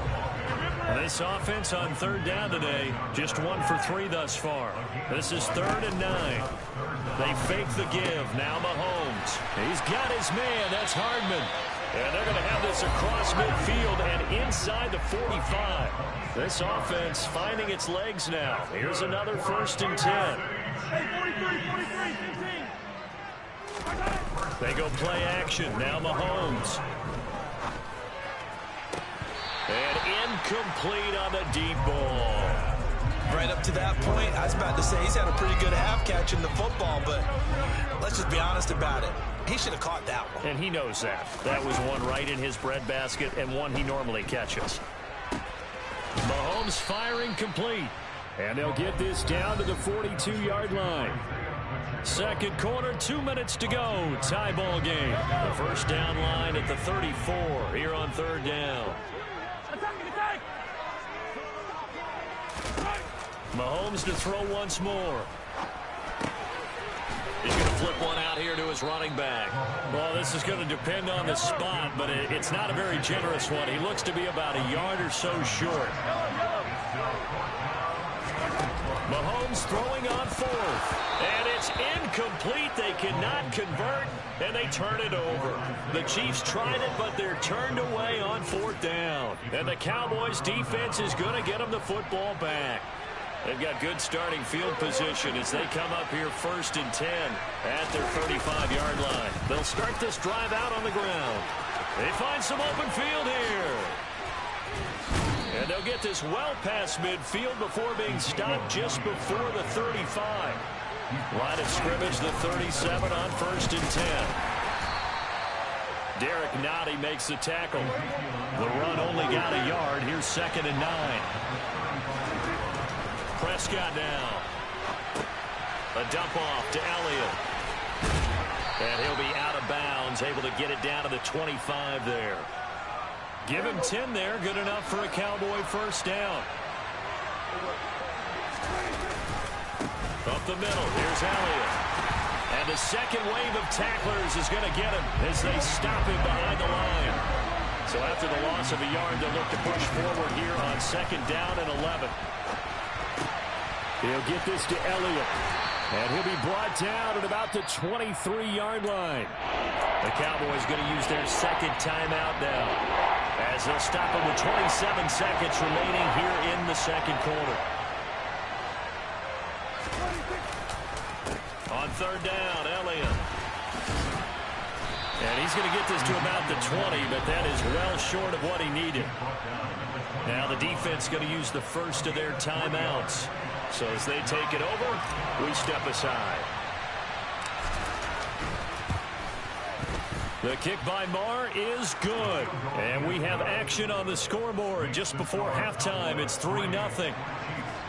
This offense on third down today, just 1 for 3 thus far. This is 3rd and 9. They fake the give. Now Mahomes. He's got his man. That's Hardman. And they're going to have this across midfield and inside the 45. This offense finding its legs now. Here's another 1st and 10. They go play action. Now Mahomes. And incomplete on the deep ball. Right up to that point, I was about to say he's had a pretty good half catching the football, but let's just be honest about it. He should have caught that one. And he knows that. That was one right in his breadbasket and one he normally catches. Mahomes firing complete. And they'll get this down to the 42-yard line. Second quarter, 2 minutes to go. Tie ball game. The first down line at the 34 here on third down. Mahomes to throw once more. He's going to flip one out here to his running back. Well, this is going to depend on the spot, but it's not a very generous one. He looks to be about a yard or so short. Mahomes throwing on 4th. And it's incomplete. They cannot convert, and they turn it over. The Chiefs tried it, but they're turned away on 4th down. And the Cowboys' defense is going to get them the football back. They've got good starting field position as they come up here 1st and 10 at their 35-yard line. They'll start this drive out on the ground. They find some open field here. And they'll get this well past midfield before being stopped just before the 35. Line of scrimmage, the 37 on 1st and 10. Derek Nottie makes the tackle. The run only got a yard. Here's 2nd and 9. Prescott now. A dump off to Elliott. And he'll be out of bounds, able to get it down to the 25 there. Give him 10 there, good enough for a Cowboy first down. Up the middle, here's Elliott. And the second wave of tacklers is going to get him as they stop him behind the line. So after the loss of a yard, they'll look to push forward here on 2nd down and 11. He'll get this to Elliott. And he'll be brought down at about the 23-yard line. The Cowboys going to use their 2nd timeout now, as they'll stop him with 27 seconds remaining here in the 2nd quarter. On 3rd down, Elliott. And he's going to get this to about the 20, but that is well short of what he needed. Now the defense going to use the first of their timeouts. So as they take it over, we step aside. The kick by Marr is good. And we have action on the scoreboard just before halftime. It's 3-0.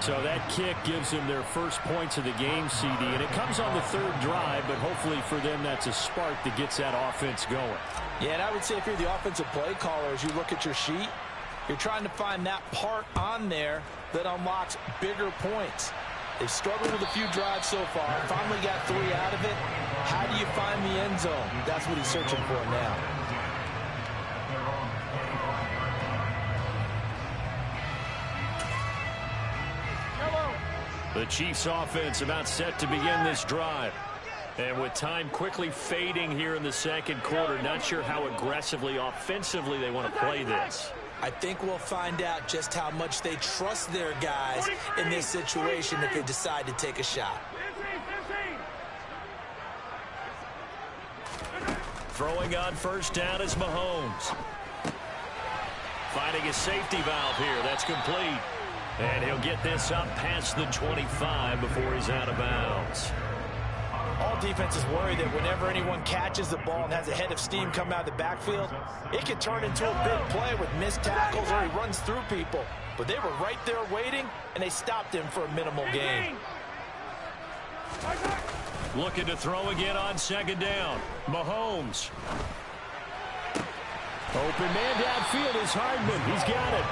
So that kick gives them their first points of the game, CD. And it comes on the 3rd drive, but hopefully for them that's a spark that gets that offense going. Yeah, and I would say if you're the offensive play caller, as you look at your sheet, you're trying to find that part on there that unlocks bigger points. They've struggled with a few drives so far. Finally got 3 out of it. How do you find the end zone? That's what he's searching for now. The Chiefs offense about set to begin this drive. And with time quickly fading here in the 2nd quarter, not sure how aggressively, offensively they want to play this. I think we'll find out just how much they trust their guys in this situation if they decide to take a shot. Throwing on 1st down is Mahomes. Finding a safety valve here. That's complete. And he'll get this up past the 25 before he's out of bounds. All defenses worry that whenever anyone catches the ball and has a head of steam come out of the backfield, it can turn into a big play with missed tackles or he runs through people. But they were right there waiting, and they stopped him for a minimal gain. Looking to throw again on second down. Mahomes. Open man downfield is Hardman. He's got it.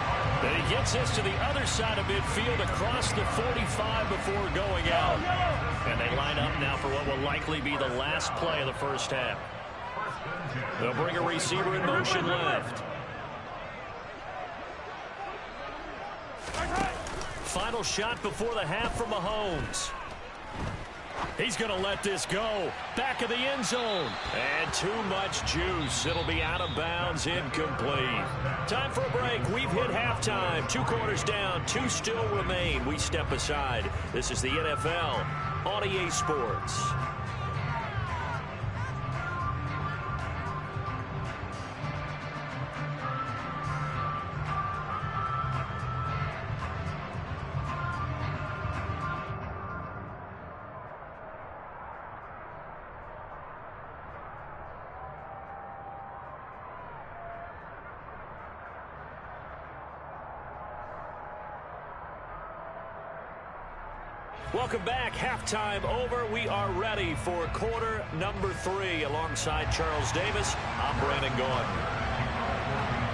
And he gets this to the other side of midfield across the 45 before going out. And they line up now for what will likely be the last play of the first half. They'll bring a receiver in motion left. Final shot before the half from Mahomes. He's going to let this go. Back of the end zone. And too much juice. It'll be out of bounds, incomplete. Time for a break. We've hit halftime. 2 quarters down. 2 still remain. We step aside. This is the NFL on EA Sports. Welcome back. Halftime over. We are ready for quarter number 3. Alongside Charles Davis, I'm Brandon Gordon.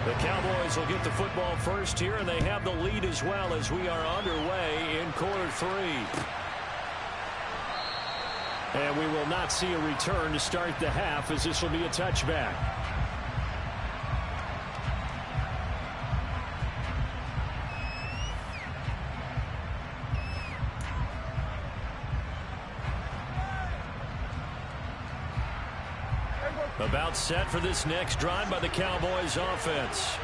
The Cowboys will get the football first here, and they have the lead as well as we are underway in quarter 3. And we will not see a return to start the half, as this will be a touchback. About set for this next drive by the Cowboys offense.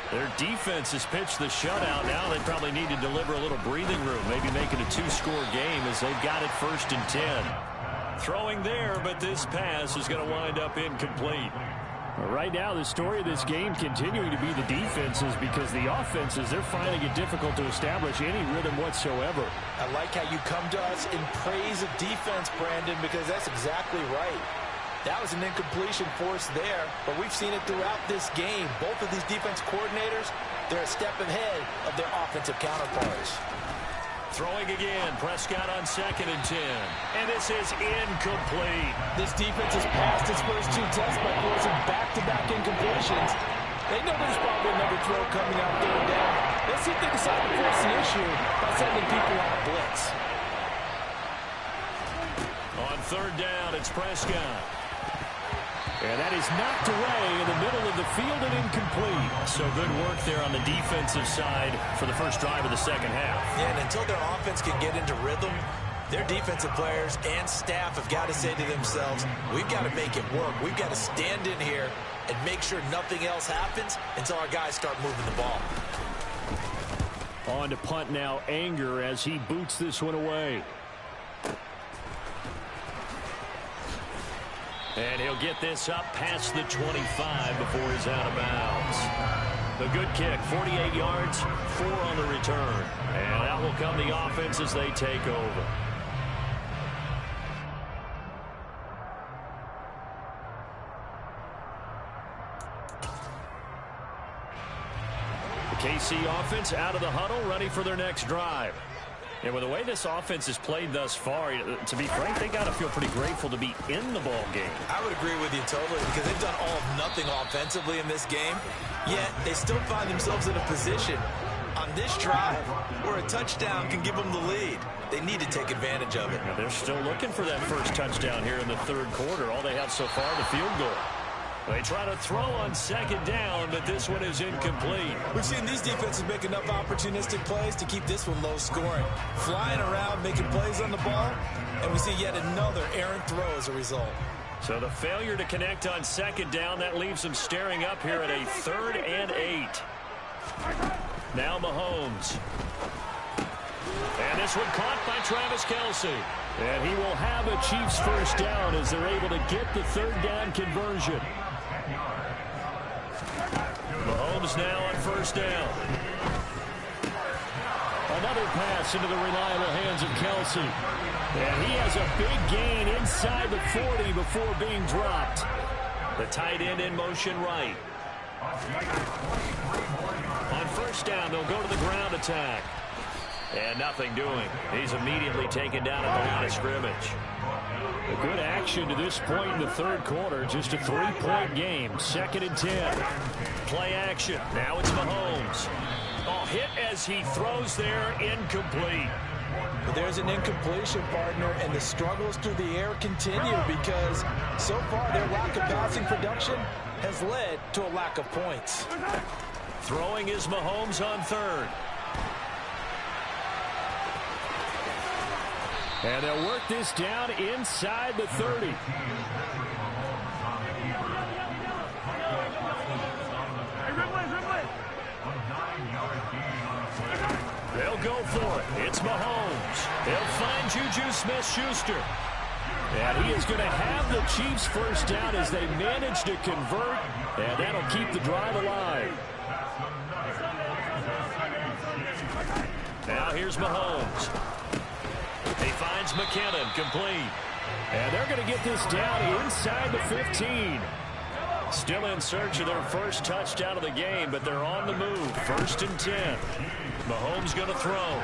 Their defense has pitched the shutout. Now they probably need to deliver a little breathing room, maybe make it a 2-score game as they've got it 1st and 10. Throwing there, but this pass is going to wind up incomplete. Right now, the story of this game continuing to be the defenses, because the offenses, they're finding it difficult to establish any rhythm whatsoever. I like how you come to us in praise of defense, Brandon, because that's exactly right. That was an incompletion forced there, but we've seen it throughout this game. Both of these defense coordinators, they're a step ahead of their offensive counterparts. Throwing again, Prescott on 2nd and 10. And this is incomplete. This defense has passed its first 2 tests by forcing back-to-back incompletions. They know there's probably another throw coming out 3rd down. Let's see if they decide to force the issue by sending people on a blitz. On 3rd down, it's Prescott. And that is knocked away in the middle of the field and incomplete. So good work there on the defensive side for the first drive of the second half. Yeah, and until their offense can get into rhythm, their defensive players and staff have got to say to themselves, we've got to make it work. We've got to stand in here and make sure nothing else happens until our guys start moving the ball. On to punt now, Anger, as he boots this one away. And he'll get this up past the 25 before he's out of bounds. The good kick, 48 yards, 4 on the return. And that will come the offense as they take over. The KC offense out of the huddle, ready for their next drive. And with the way this offense has played thus far, to be frank, they got to feel pretty grateful to be in the ball game. I would agree with you totally, because they've done all of nothing offensively in this game, yet they still find themselves in a position on this drive where a touchdown can give them the lead. They need to take advantage of it. Now they're still looking for that first touchdown here in the 3rd quarter. All they have so far, the field goal. They try to throw on 2nd down, but this one is incomplete. We've seen these defenses make enough opportunistic plays to keep this one low scoring. Flying around, making plays on the ball, and we see yet another errant throw as a result. So the failure to connect on 2nd down, that leaves them staring up here at a 3rd and 8. Now Mahomes. And this one caught by Travis Kelce. And he will have a Chiefs first down as they're able to get the 3rd down conversion. Mahomes now on 1st down. Another pass into the reliable hands of Kelce. And he has a big gain inside the 40 before being dropped. The tight end in motion right. On first down, they'll go to the ground attack. And nothing doing. He's immediately taken down at the line of scrimmage. A good action to this point in the third quarter. Just a 3-point game. 2nd and 10. Play action. Now it's Mahomes. Oh, hit as he throws there. Incomplete. But there's an incompletion, partner, and the struggles through the air continue because so far their lack of passing production has led to a lack of points. Throwing is Mahomes on third. And they'll work this down inside the 30. They'll go for it. It's Mahomes. They'll find Juju Smith-Schuster. And he is going to have the Chiefs first down as they manage to convert. And that'll keep the drive alive. Now here's Mahomes. He finds McKinnon, complete. And they're going to get this down inside the 15. Still in search of their first touchdown of the game, but they're on the move. 1st and 10. Mahomes going to throw.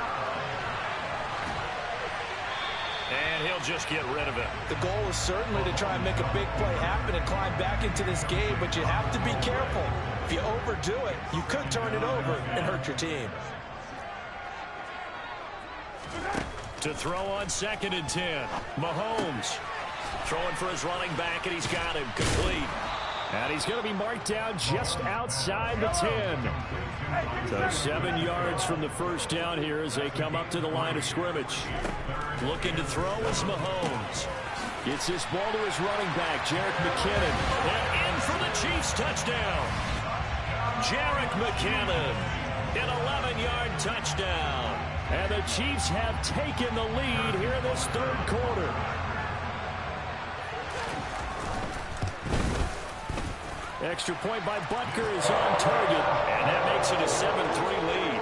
And he'll just get rid of it. The goal is certainly to try and make a big play happen and climb back into this game, but you have to be careful. If you overdo it, you could turn it over and hurt your team. To throw on 2nd and 10. Mahomes throwing for his running back, and he's got him complete. And he's going to be marked down just outside the 10. So 7 yards from the first down here as they come up to the line of scrimmage. Looking to throw is Mahomes. Gets this ball to his running back, Jerick McKinnon. And in for the Chiefs touchdown. Jerick McKinnon, an 11-yard touchdown. And the Chiefs have taken the lead here in this third quarter. Extra point by Butker is on target, and that makes it a 7-3 lead.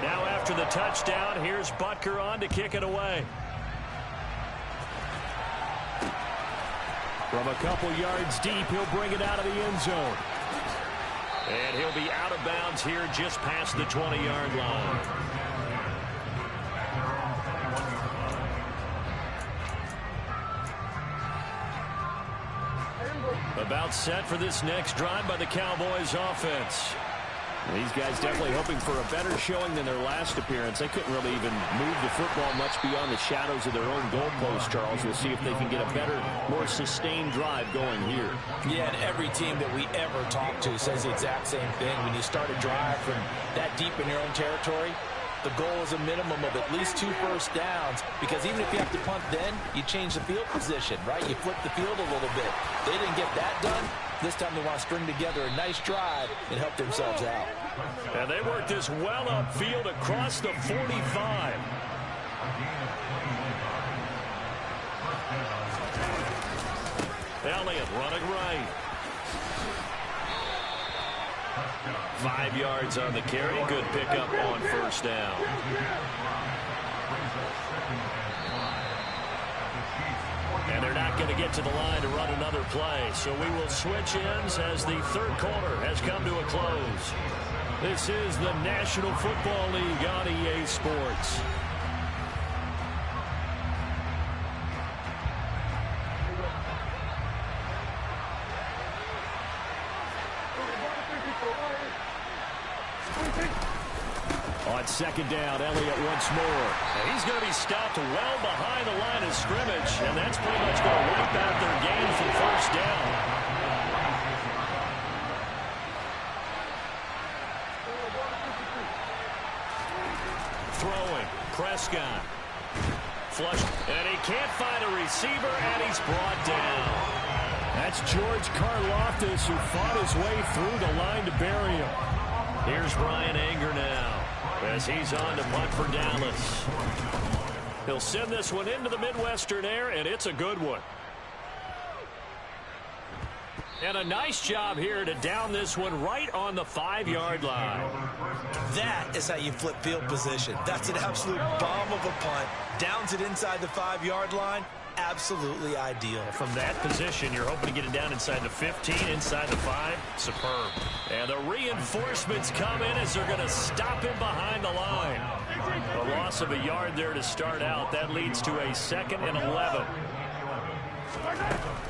Now after the touchdown, here's Butker on to kick it away. From a couple yards deep, he'll bring it out of the end zone. And he'll be out of bounds here just past the 20-yard line. About set for this next drive by the Cowboys offense. These guys definitely hoping for a better showing than their last appearance. They couldn't really even move the football much beyond the shadows of their own goalpost, Charles. We'll see if they can get a better, more sustained drive going here. Yeah, and every team that we ever talk to says the exact same thing. When you start a drive from that deep in your own territory, the goal is a minimum of at least 2 first downs, because even if you have to punt then, you change the field position, right? You flip the field a little bit. They didn't get that done. This time they want to string together a nice drive and help themselves out. And they work this well upfield across the 45. Elliott running right. 5 yards on the carry. Good pickup on first down. And they're not going to get to the line to run another play. So we will switch ends as the third quarter has come to a close. This is the National Football League on EA Sports. On second down, Elliott once more. And he's going to be stopped well behind the line of scrimmage, and that's pretty much going to wipe out their gain for first down. Throwing, Prescott. Flush, and he can't find a receiver, and he's brought down. That's George Karlaftis, who fought his way through the line to bury him. Here's Brian Anger now, as he's on to punt for Dallas. He'll send this one into the Midwestern air, and it's a good one. And a nice job here to down this one right on the 5-yard line. That is how you flip field position. That's an absolute bomb of a punt. Downs it inside the 5-yard line. Absolutely ideal. From that position, you're hoping to get it down inside the 15, inside the 5. Superb. And the reinforcements come in as they're going to stop him behind the line. A loss of a yard there to start out. That leads to a 2nd and 11.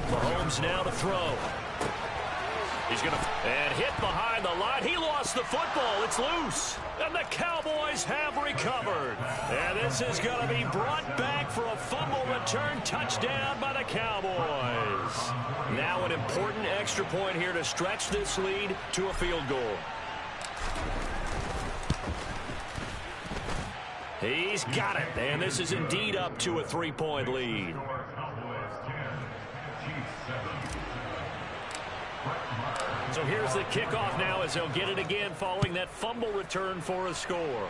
Mahomes now to throw. He's going to and hit behind the line. He lost the football. It's loose. And the Cowboys have recovered. And this is going to be brought back for a fumble return touchdown by the Cowboys. Now an important extra point here to stretch this lead to a field goal. He's got it. And this is indeed up to a 3-point lead. So here's the kickoff now as they'll get it again following that fumble return for a score.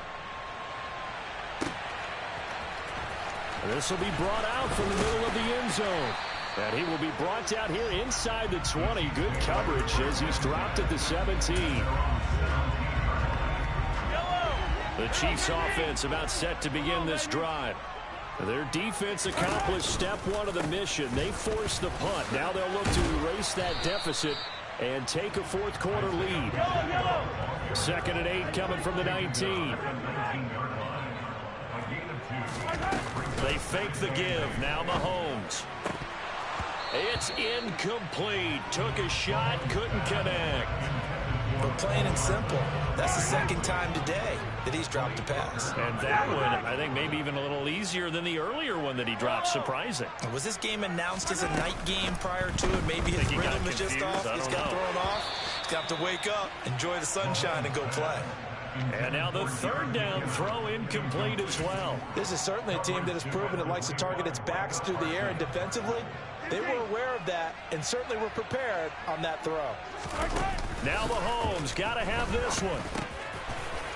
This will be brought out from the middle of the end zone. And he will be brought down here inside the 20. Good coverage as he's dropped at the 17. The Chiefs offense about set to begin this drive. Their defense accomplished step 1 of the mission. They forced the punt. Now they'll look to erase that deficit and take a 4th quarter lead. 2nd and 8 coming from the 19. They fake the give. Now Mahomes. It's incomplete. Took a shot, couldn't connect. But plain and simple, that's the 2nd time today that he's dropped a pass. And that one, I think, maybe even a little easier than the earlier one that he dropped. Surprising. Was this game announced as a night game prior to it? Maybe his rhythm is just off. He's got thrown off. He's got to wake up, enjoy the sunshine, and go play. And now the 3rd down throw incomplete as well. This is certainly a team that has proven it likes to target its backs through the air, and defensively, they were aware of that and certainly were prepared on that throw. Now Mahomes got to have this one.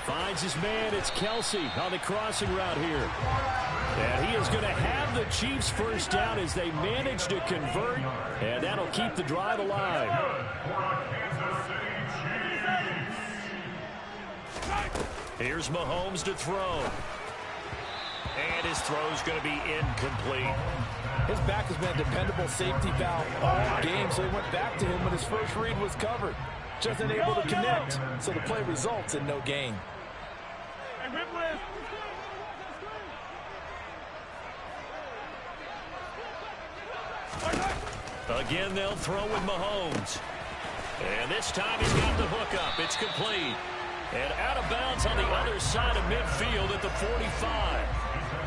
Finds his man. It's Kelsey on the crossing route here. And he is going to have the Chiefs first down as they manage to convert, and that'll keep the drive alive. Here's Mahomes to throw. And his throw's going to be incomplete. His back has been a dependable safety valve all game, so he went back to him when his first read was covered. Just unable to connect, so the play results in no gain. Again, they'll throw with Mahomes. And this time he's got the hook up. It's complete. And out of bounds on the other side of midfield at the 45.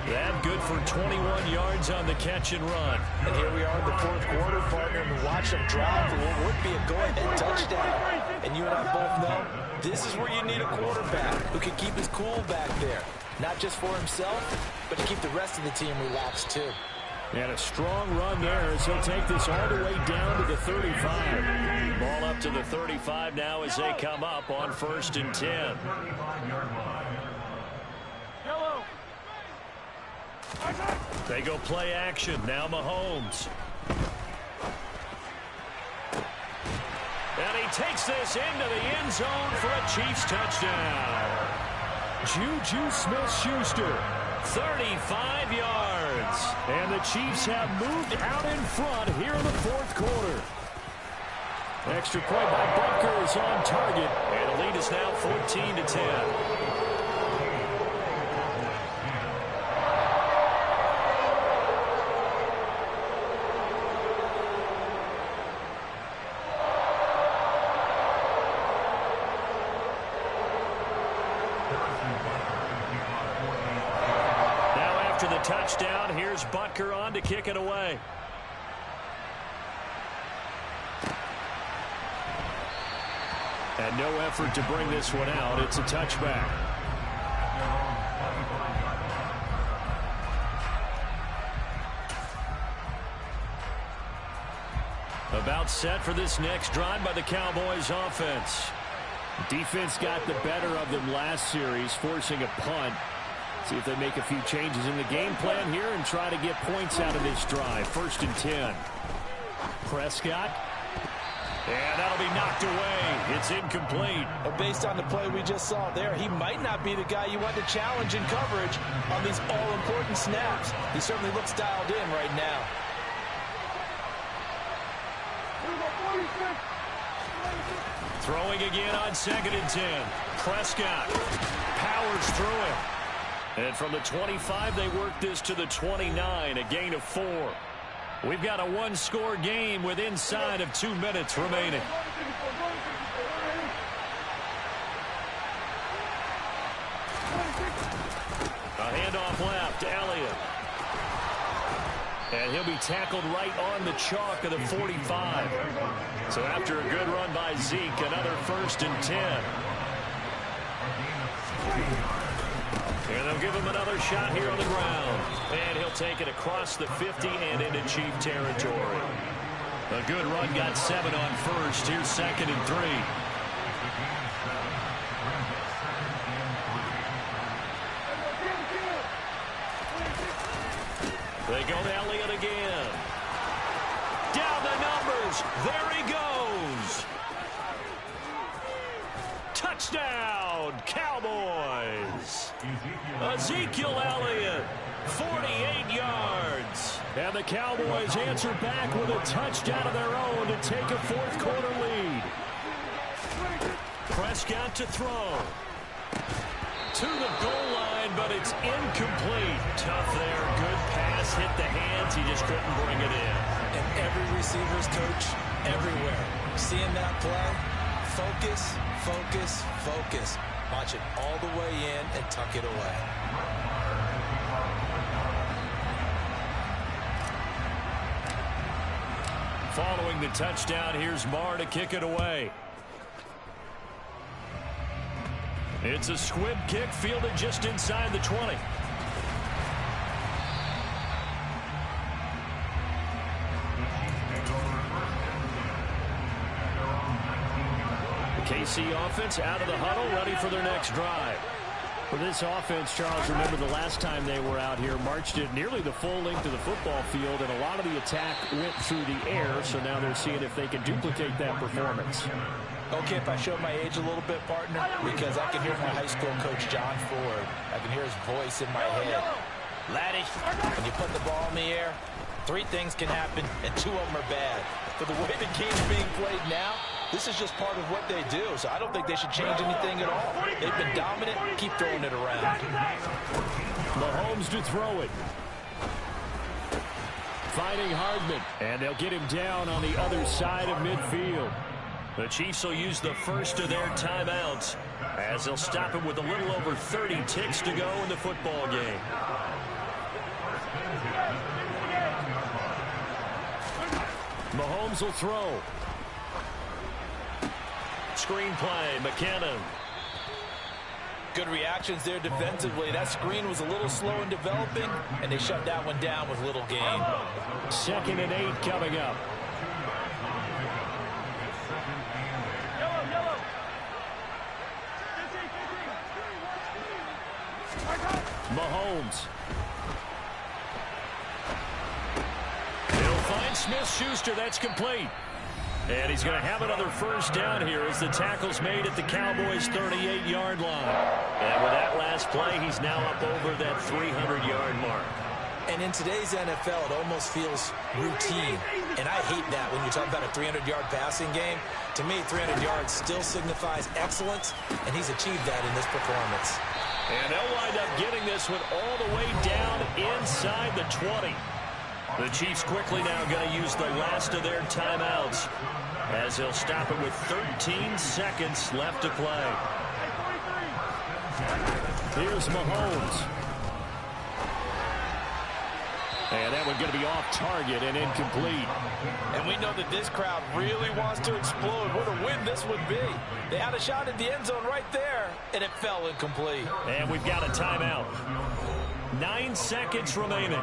That good for 21 yards on the catch and run. And here we are in the 4th quarter, partner, and watch them drive for what would be a go-ahead touchdown. And you and I both know this is where you need a quarterback who can keep his cool back there. Not just for himself, but to keep the rest of the team relaxed too. And a strong run there as he'll take this all the way down to the 35. Ball up to the 35 now as they come up on 1st and 10. They go play action. Now Mahomes. And he takes this into the end zone for a Chiefs touchdown. Juju Smith-Schuster, 35 yards. And the Chiefs have moved out in front here in the 4th quarter. Extra point by Butker is on target. And the lead is now 14-10. Touchdown. Here's Butker on to kick it away. And no effort to bring this one out. It's a touchback. About set for this next drive by the Cowboys offense. Defense got the better of them last series, forcing a punt. See if they make a few changes in the game plan here and try to get points out of this drive. 1st and 10. Prescott. And that'll be knocked away. It's incomplete. Well, based on the play we just saw there, he might not be the guy you want to challenge in coverage on these all-important snaps. He certainly looks dialed in right now. Throwing again on 2nd and 10. Prescott powers through him. And from the 25, they work this to the 29, a gain of 4. We've got a one-score game with inside of 2 minutes remaining. A handoff left to Elliott. And he'll be tackled right on the chalk of the 45. So after a good run by Zeke, another 1st and 10. And they'll give him another shot here on the ground. And he'll take it across the 50 and into Chief territory. A good run, got 7 on 1st. Here's 2nd and 3. They go to Elliott again. Down the numbers. There he goes. Touchdown, Cowboys. Ezekiel Elliott, 48 yards. And the Cowboys answer back with a touchdown of their own to take a 4th quarter lead. Prescott to throw. To the goal line, but it's incomplete. Tough there. Good pass. Hit the hands. He just couldn't bring it in. And every receiver's coach everywhere. Seeing that play, focus, focus, focus. Watch it all the way in and tuck it away. Following the touchdown, here's Marr to kick it away. It's a squib kick fielded just inside the 20. The KC offense out of the huddle, ready for their next drive. For this offense, Charles, remember the last time they were out here, marched it nearly the full length of the football field, and a lot of the attack went through the air, so now they're seeing if they can duplicate that performance. Okay, if I show my age a little bit, partner, because I can hear my high school coach, John Ford. I can hear his voice in my head. Laddie, when you put the ball in the air, 3 things can happen, and 2 of them are bad. But the way the game's being played now, this is just part of what they do, so I don't think they should change anything at all. They've been dominant. Keep throwing it around. Mahomes to throw it. Finding Hardman, and they'll get him down on the other side of midfield. The Chiefs will use the first of their timeouts as they'll stop him with a little over 30 ticks to go in the football game. Mahomes will throw. Screen play, McKinnon. Good reactions there defensively. That screen was a little slow in developing, and they shut that one down with little gain. 2nd and 8 coming up. Mahomes. He'll find Smith-Schuster. That's complete. And he's going to have another first down here as the tackle's made at the Cowboys' 38-yard line. And with that last play, he's now up over that 300-yard mark. And in today's NFL, it almost feels routine. And I hate that when you talk about a 300-yard passing game. To me, 300 yards still signifies excellence, and he's achieved that in this performance. And they'll wind up getting this one all the way down inside the 20. The Chiefs quickly now going to use the last of their timeouts as they'll stop it with 13 seconds left to play. Here's Mahomes. And that one going to be off target and incomplete. And we know that this crowd really wants to explode. What a win this would be. They had a shot at the end zone right there, and it fell incomplete. And we've got a timeout. 9 seconds remaining.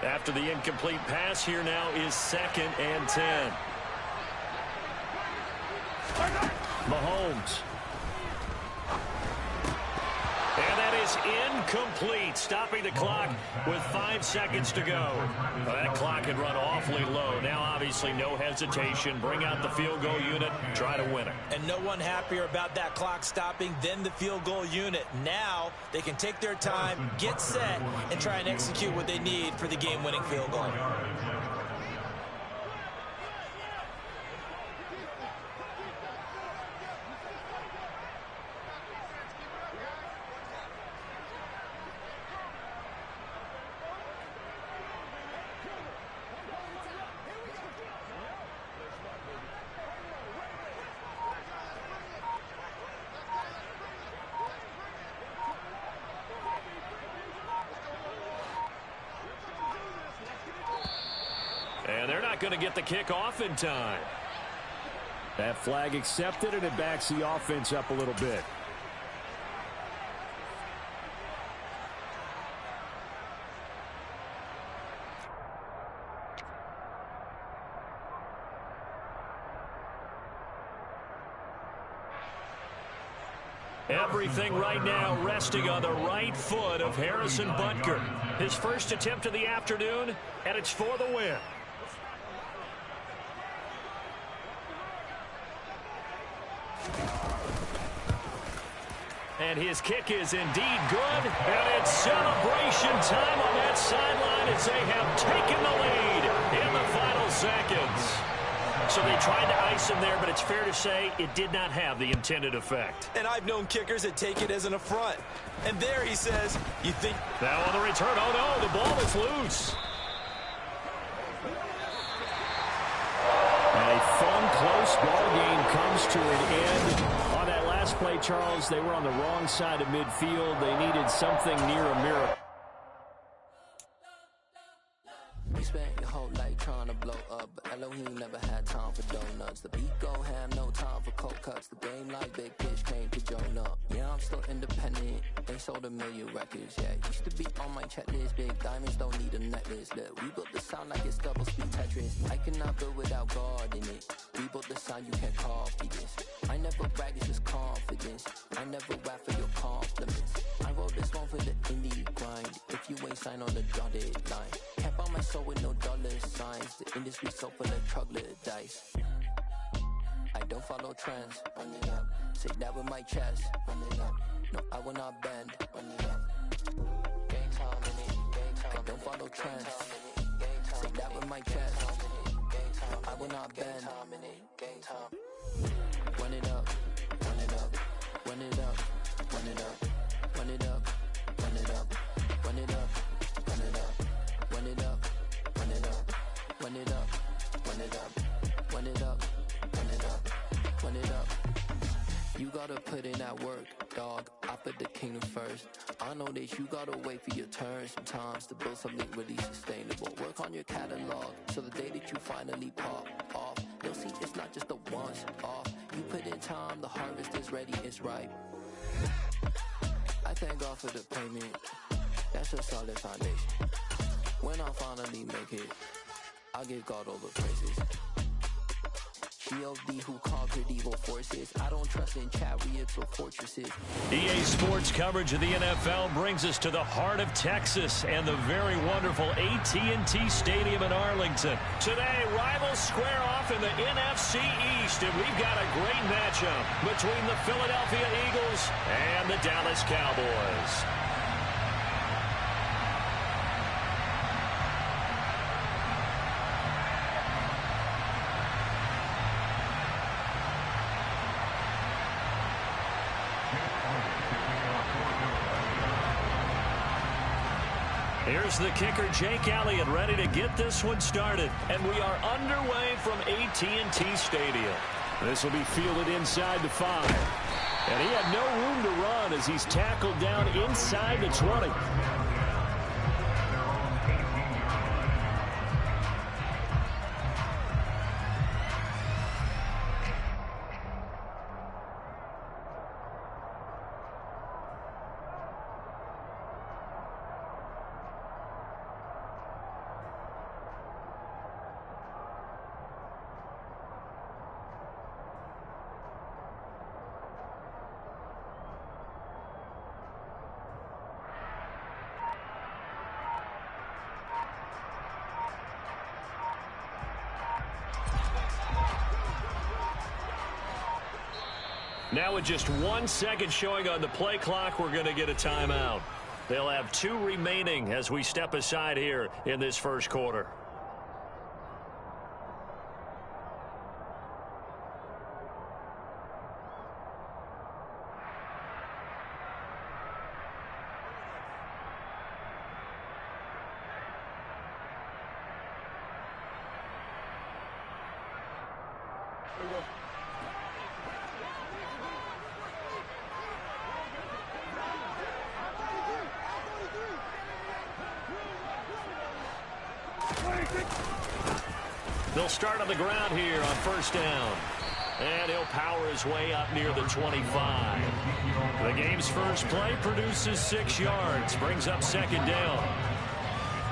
After the incomplete pass, here now is 2nd and 10. Mahomes. And that is incomplete, stopping the clock with 5 seconds to go. Well, that clock had run awfully low. Now, obviously, no hesitation. Bring out the field goal unit, try to win it. And no one happier about that clock stopping than the field goal unit. Now they can take their time, get set, and try and execute what they need for the game-winning field goal. And they're not going to get the kickoff in time. That flag accepted, and it backs the offense up a little bit. Everything right now resting on the right foot of Harrison Butker. His first attempt of the afternoon, and it's for the win. And his kick is indeed good. And it's celebration time on that sideline as they have taken the lead in the final seconds. So they tried to ice him there, but it's fair to say it did not have the intended effect. And I've known kickers that take it as an affront. And there he says, you think... Now on the return, oh no, the ball is loose. And a fun, close ball game comes to an end. On that last play, Charles, they were on the wrong side of midfield. They needed something near a miracle. You spent your whole life trying to blow up, but Elohim never had time for donuts. The beat go ham, no time for cold cuts. The game like big pitch came to join up. Yeah, I'm still independent. They sold 1 million records, yeah. Used to be on my checklist. Big diamonds don't need a necklace. Look, we built the sound like it's double speed Tetris. I cannot build without God in it. We built the sound, you can't copy this. I never brag, it's just confidence. I never rap for your compliments. I wrote this one for the indie grind. If you ain't signed on the dotted line, can't buy my soul with no dollar signs. The industry so full of troglodytes. I don't follow trends. Run it up. Say that with my chest. Run it up. No, I will not bend. Run it up. Game time in it. Game time. I don't follow trends. Say that with my chest. No, I will not bend. Game time. Run it up. Run it up. Run it up. Run it up. Run it up. Run it up. Run it up. Run it up. Run it up. Run it up. Run it up. Run it up. Run it up. Run it up. Run it up. You gotta put in that work, dog. I put the kingdom first. I know that you gotta wait for your turn sometimes to build something really sustainable. Work on your catalog so the day that you finally pop off, you'll see it's not just a once off. You put in time, the harvest is ready, it's ripe. I thank God for the payment. That's a solid foundation. When I finally make it, I'll give God all the praises. G.O.D. who conquered evil forces. I don't trust in chariots or fortresses. EA Sports coverage of the NFL brings us to the heart of Texas and the very wonderful AT&T Stadium in Arlington. Today, rivals square off in the NFC East, and we've got a great matchup between the Philadelphia Eagles and the Dallas Cowboys. Here's the kicker, Jake Elliott, ready to get this one started. And we are underway from AT&T Stadium. This will be fielded inside the 5. And he had no room to run as he's tackled down inside the 20. Now with just 1 second showing on the play clock, we're going to get a timeout. They'll have 2 remaining as we step aside here in this first quarter. They'll start on the ground here on first down. And he'll power his way up near the 25. The game's first play produces 6 yards, brings up second down.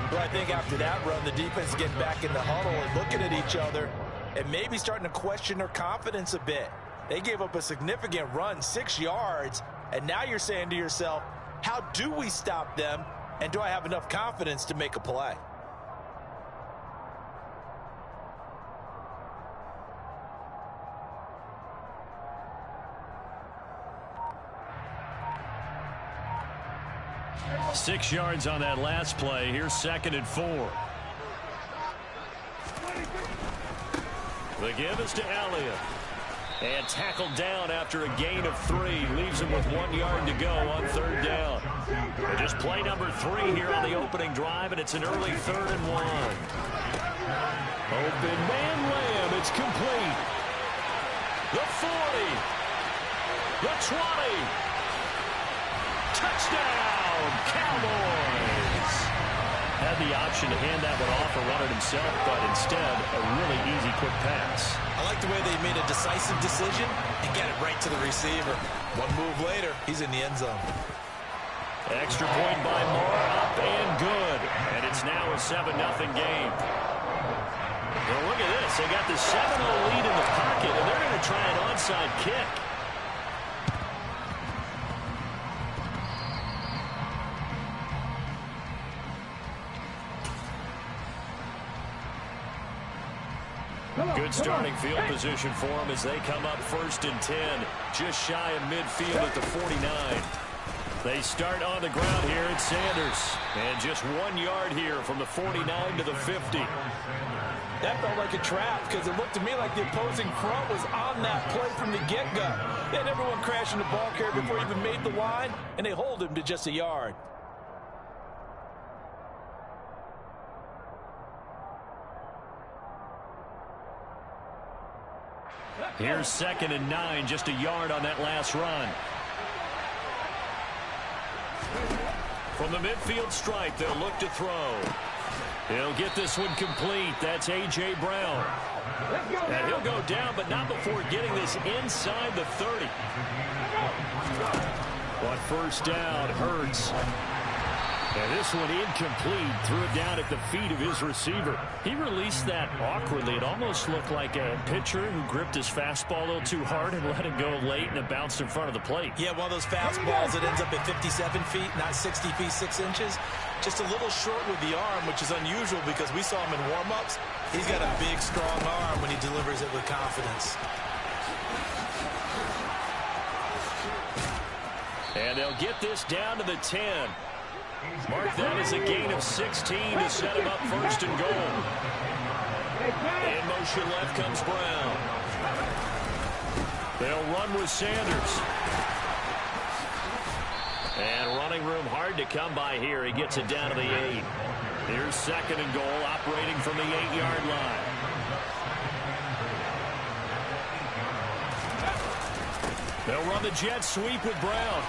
Well, I think after that run, the defense getting back in the huddle and looking at each other and maybe starting to question their confidence a bit. They gave up a significant run, 6 yards, and now you're saying to yourself, how do we stop them, and do I have enough confidence to make a play? Six yards on that last play. Here's 2nd and 4. The give is to Elliott. And tackled down after a gain of 3. Leaves him with 1 yard to go on third down. And just play number 3 here on the opening drive, and it's an early 3rd and 1. Open man Lamb. It's complete. The 40. The 20. Touchdown, Cowboys! Had the option to hand that one off or run it himself, but instead, a really easy, quick pass. I like the way they made a decisive decision and get it right to the receiver. One move later, he's in the end zone. Extra point by Moore, up and good. And it's now a 7-0 game. Well, look at this. They got the 7-0 lead in the pocket, and they're going to try an onside kick. Good starting field position for them as they come up 1st and 10, just shy of midfield at the 49. They start on the ground here at Sanders, and just 1 yard here from the 49 to the 50. That felt like a trap because it looked to me like the opposing front was on that play from the get-go. They had everyone crashing the ball carrier before he even made the line, and they hold him to just a yard. Here's 2nd and 9, just a yard on that last run. From the midfield stripe, they'll look to throw. He'll get this one complete. That's A.J. Brown. And he'll go down, but not before getting this inside the 30. On first down, Hurts. And this one incomplete. Threw it down at the feet of his receiver. He released that awkwardly. It almost looked like a pitcher who gripped his fastball a little too hard and let it go late, and it bounced in front of the plate. Yeah, one of those fastballs that ends up at 57 feet, not 60 feet, 6 inches. Just a little short with the arm, which is unusual because we saw him in warm-ups. He's got a big, strong arm when he delivers it with confidence. And they'll get this down to the 10. Mark that as a gain of 16 to set him up 1st and goal. In motion left comes Brown. They'll run with Sanders. And running room hard to come by here. He gets it down to the 8. Here's 2nd and goal, operating from the 8-yard line. They'll run the jet sweep with Brown.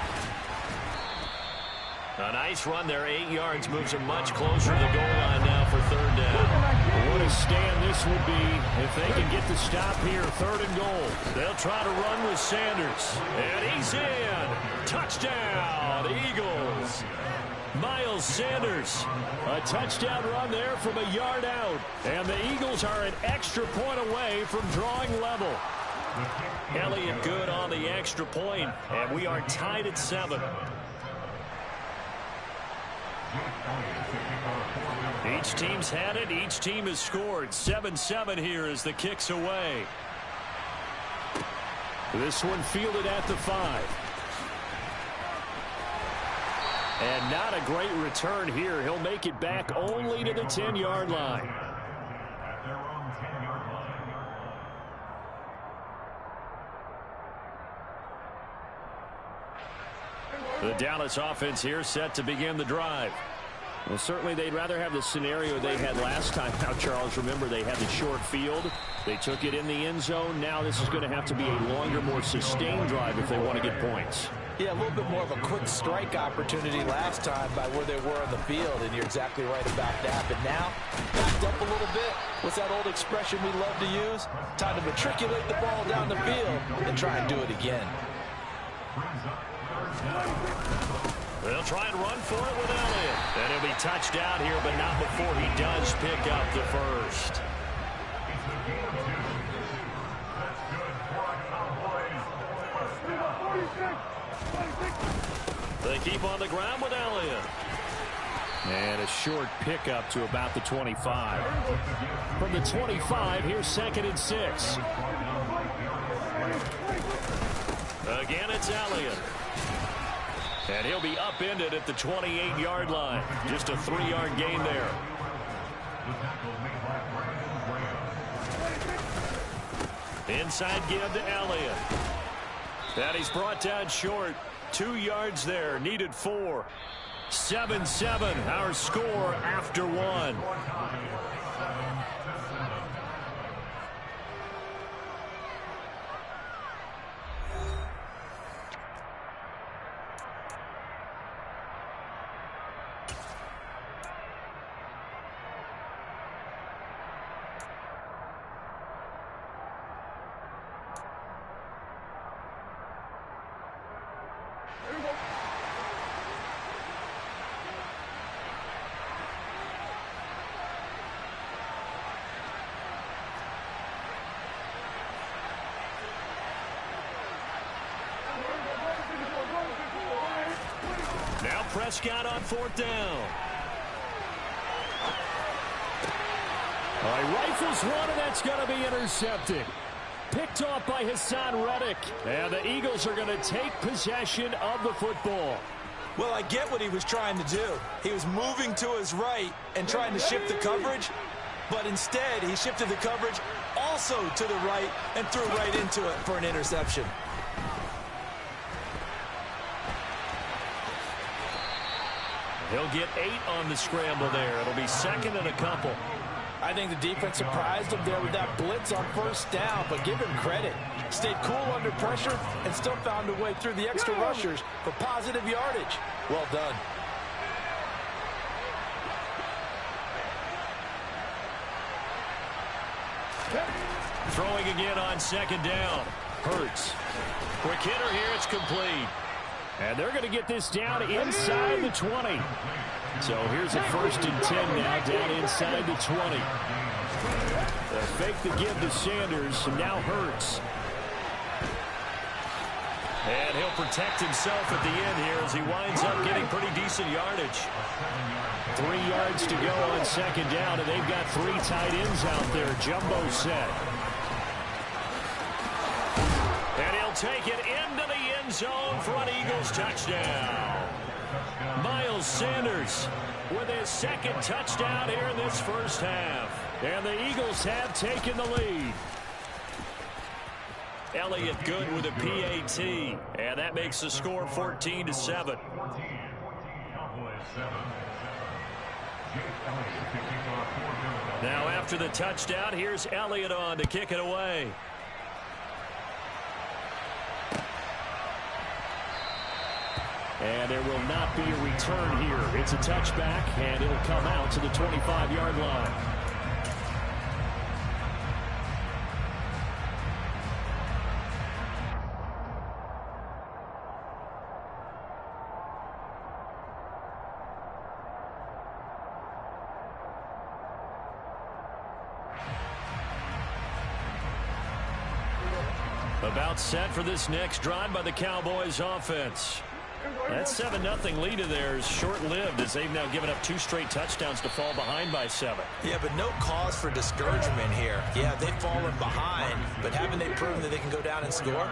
A nice run there, 8 yards, moves him much closer to the goal line now for 3rd down. What a stand this would be if they can get the stop here, 3rd and goal. They'll try to run with Sanders. And he's in. Touchdown, Eagles. Miles Sanders. A touchdown run there from a yard out. And the Eagles are an extra point away from drawing level. Elliott good on the extra point, and we are tied at 7. Each team's had it. Each team has scored. 7-7 here as the kick's away. This one fielded at the 5. And not a great return here. He'll make it back only to the 10-yard line. The Dallas offense here set to begin the drive. Well, certainly they'd rather have the scenario they had last time. Now, Charles, remember, they had the short field. They took it in the end zone. Now this is going to have to be a longer, more sustained drive if they want to get points. Yeah, a little bit more of a quick strike opportunity last time by where they were on the field, and you're exactly right about that. But now, backed up a little bit. What's that old expression we love to use? Time to matriculate the ball down the field and try and do it again. They'll try and run for it with Elliott. And he'll be touched out here, but not before he does pick up the first. They keep on the ground with Elliott. And a short pickup to about the 25. From the 25, here's 2nd and 6. Again, it's Elliott. And he'll be upended at the 28-yard line. Just a 3-yard gain there. Inside give to Elliott. And he's brought down short. 2 yards there. Needed 4. 7-7, our score after 1. Now Prescott on 4th down. All right, rifles one, and that's going to be intercepted. Picked off by Hassan Reddick. And the Eagles are going to take possession of the football. Well, I get what he was trying to do. He was moving to his right and trying to shift the coverage, but instead he shifted the coverage also to the right and threw right into it for an interception. He'll get 8 on the scramble there. It'll be 2nd and a couple. I think the defense surprised him there with that blitz on 1st down, but give him credit. Stayed cool under pressure and still found a way through the extra rushers for positive yardage. Well done. Throwing again on 2nd down. Hurts. Quick hitter here. It's complete. And they're going to get this down inside the 20. So here's a 1st and 10 now, down inside the 20. They'll fake the give to Sanders, and now Hurts. And he'll protect himself at the end here as he winds up getting pretty decent yardage. 3 yards to go on 2nd down, and they've got 3 tight ends out there. Jumbo set. And he'll take it into the end zone for an Eagles touchdown. Miles Sanders with his 2nd touchdown here in this 1st half. And the Eagles have taken the lead. Elliott good with a PAT. And that makes the score 14-7. Now after the touchdown, here's Elliott on to kick it away. And there will not be a return here. It's a touchback, and it'll come out to the 25-yard line. About set for this next drive by the Cowboys offense. That 7-0 lead of theirs short-lived as they've now given up 2 straight touchdowns to fall behind by 7. Yeah, but no cause for discouragement here. Yeah, they've fallen behind, but haven't they proven that they can go down and score?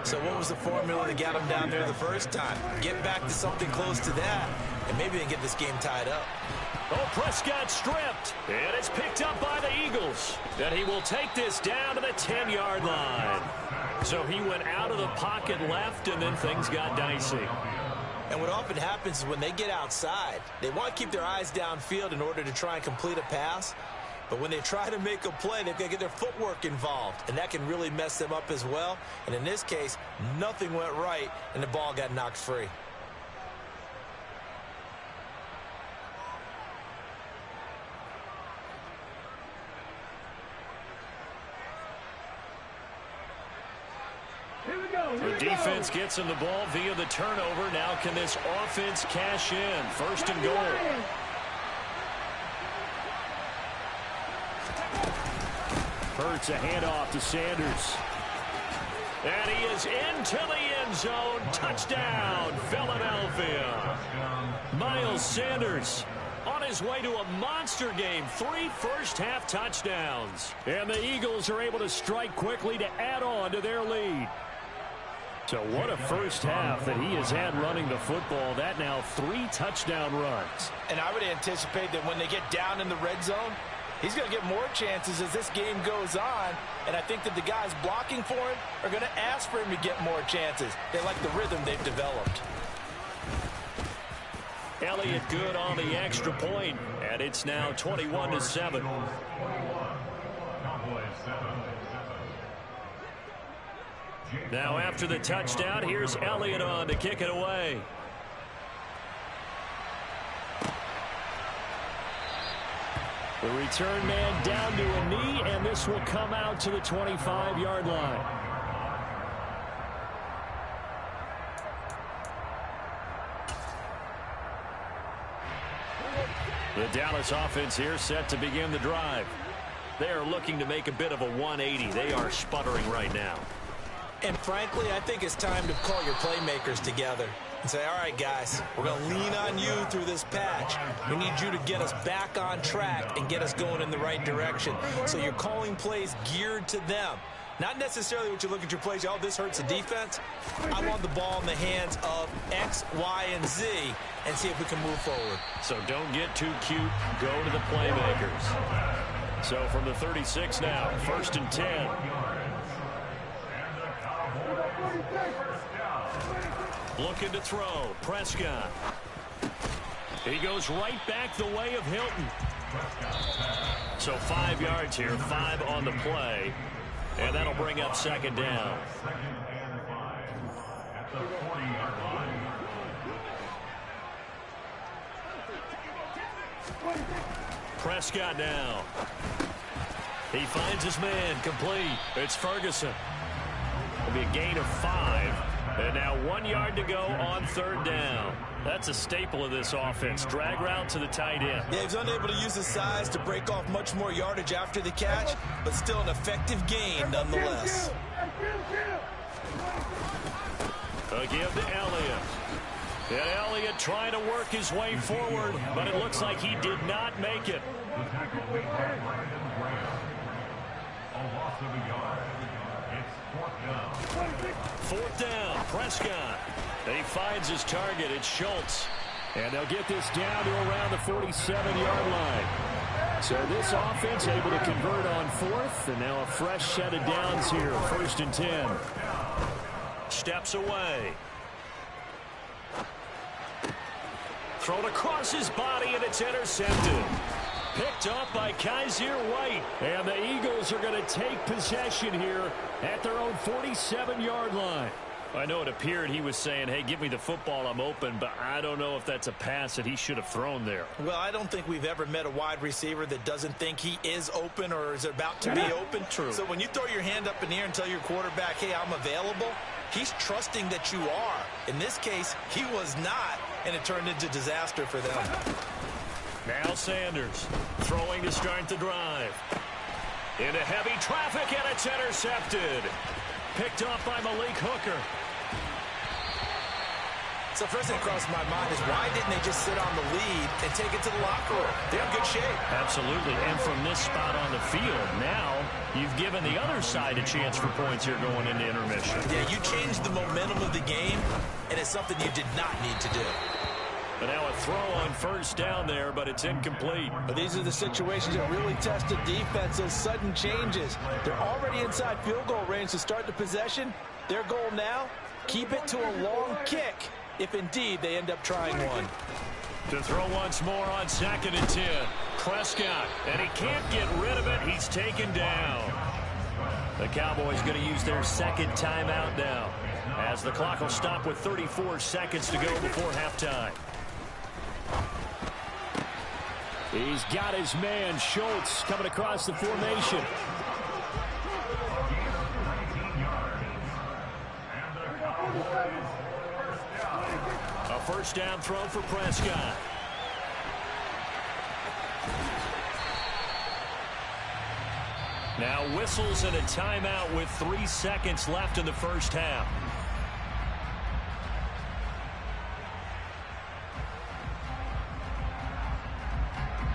So what was the formula that got them down there the first time? Get back to something close to that, and maybe they can get this game tied up. Oh, Prescott stripped, and it's picked up by the Eagles. And he will take this down to the 10-yard line. So he went out of the pocket left, and then things got dicey. And what often happens is when they get outside, they want to keep their eyes downfield in order to try and complete a pass. But when they try to make a play, they've got to get their footwork involved, and that can really mess them up as well. And in this case, nothing went right, and the ball got knocked free. The defense gets him the ball via the turnover. Now can this offense cash in? 1st and goal. Hurts a handoff to Sanders. And he is into the end zone. Touchdown, Philadelphia. Miles Sanders on his way to a monster game. 3 first-half touchdowns. And the Eagles are able to strike quickly to add on to their lead. So what a first half that he has had running the football. That now 3 touchdown runs. And I would anticipate that when they get down in the red zone, he's going to get more chances as this game goes on. And I think that the guys blocking for him are going to ask for him to get more chances. They like the rhythm they've developed. Elliott good on the extra point, and it's now 21-7. Now after the touchdown, here's Elliott on to kick it away. The return man down to a knee, and this will come out to the 25-yard line. The Dallas offense here set to begin the drive. They are looking to make a bit of a 180. They are sputtering right now. And frankly, I think it's time to call your playmakers together and say, all right, guys, we're going to lean on you through this patch. We need you to get us back on track and get us going in the right direction. So you're calling plays geared to them. Not necessarily what you look at your plays, oh, this hurts the defense. I want the ball in the hands of X, Y, and Z and see if we can move forward. So don't get too cute. Go to the playmakers. So from the 36 now, 1st and 10. Looking to throw. Prescott. He goes right back the way of Hilton. So 5 yards here, 5 on the play. And that'll bring up 2nd down. Prescott now. He finds his man, complete. It's Ferguson. It'll be a gain of 5. And now 1 yard to go on 3rd down. That's a staple of this offense. Drag route to the tight end. Yeah, he's unable to use his size to break off much more yardage after the catch, but still an effective gain nonetheless. A give to Elliott. And Elliott trying to work his way forward, but it looks like he did not make it. Fourth down, Prescott. He finds his target. It's Schultz. And they'll get this down to around the 47-yard line. So this offense able to convert on 4th, and now a fresh set of downs here, 1st and 10. Steps away. Thrown across his body, and it's intercepted. Picked up by Kaiser White. And the Eagles are going to take possession here at their own 47-yard line. I know it appeared he was saying, hey, give me the football, I'm open, but I don't know if that's a pass that he should have thrown there. Well, I don't think we've ever met a wide receiver that doesn't think he is open or is about to be open. True. So when you throw your hand up in the air and tell your quarterback, hey, I'm available, he's trusting that you are. In this case, he was not, and it turned into disaster for them. Now Sanders throwing to start the drive. Into heavy traffic, and it's intercepted. Picked off by Malik Hooker. So first thing that crosses my mind is why didn't they just sit on the lead and take it to the locker room? They're in good shape. Absolutely. And from this spot on the field, now you've given the other side a chance for points here going into intermission. Yeah, you changed the momentum of the game, and it's something you did not need to do. But now a throw on first down there, but it's incomplete. But these are the situations that really test the defense, those sudden changes. They're already inside field goal range to start the possession. Their goal now, keep it to a long kick, if indeed they end up trying one. To throw once more on 2nd and 10. Prescott, and he can't get rid of it. He's taken down. The Cowboys going to use their second timeout now, as the clock will stop with 34 seconds to go before halftime. He's got his man, Schultz, coming across the formation. A first down throw for Prescott. Now whistles and a timeout with 3 seconds left in the first half.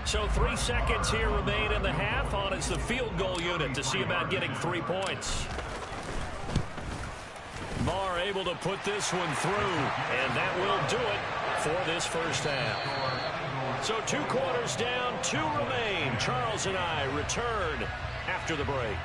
So 3 seconds here remain in the half. On is the field goal unit to see about getting 3 points. Marr able to put this one through, and that will do it for this first half. So 2 quarters down, 2 remain. Charles and I return after the break.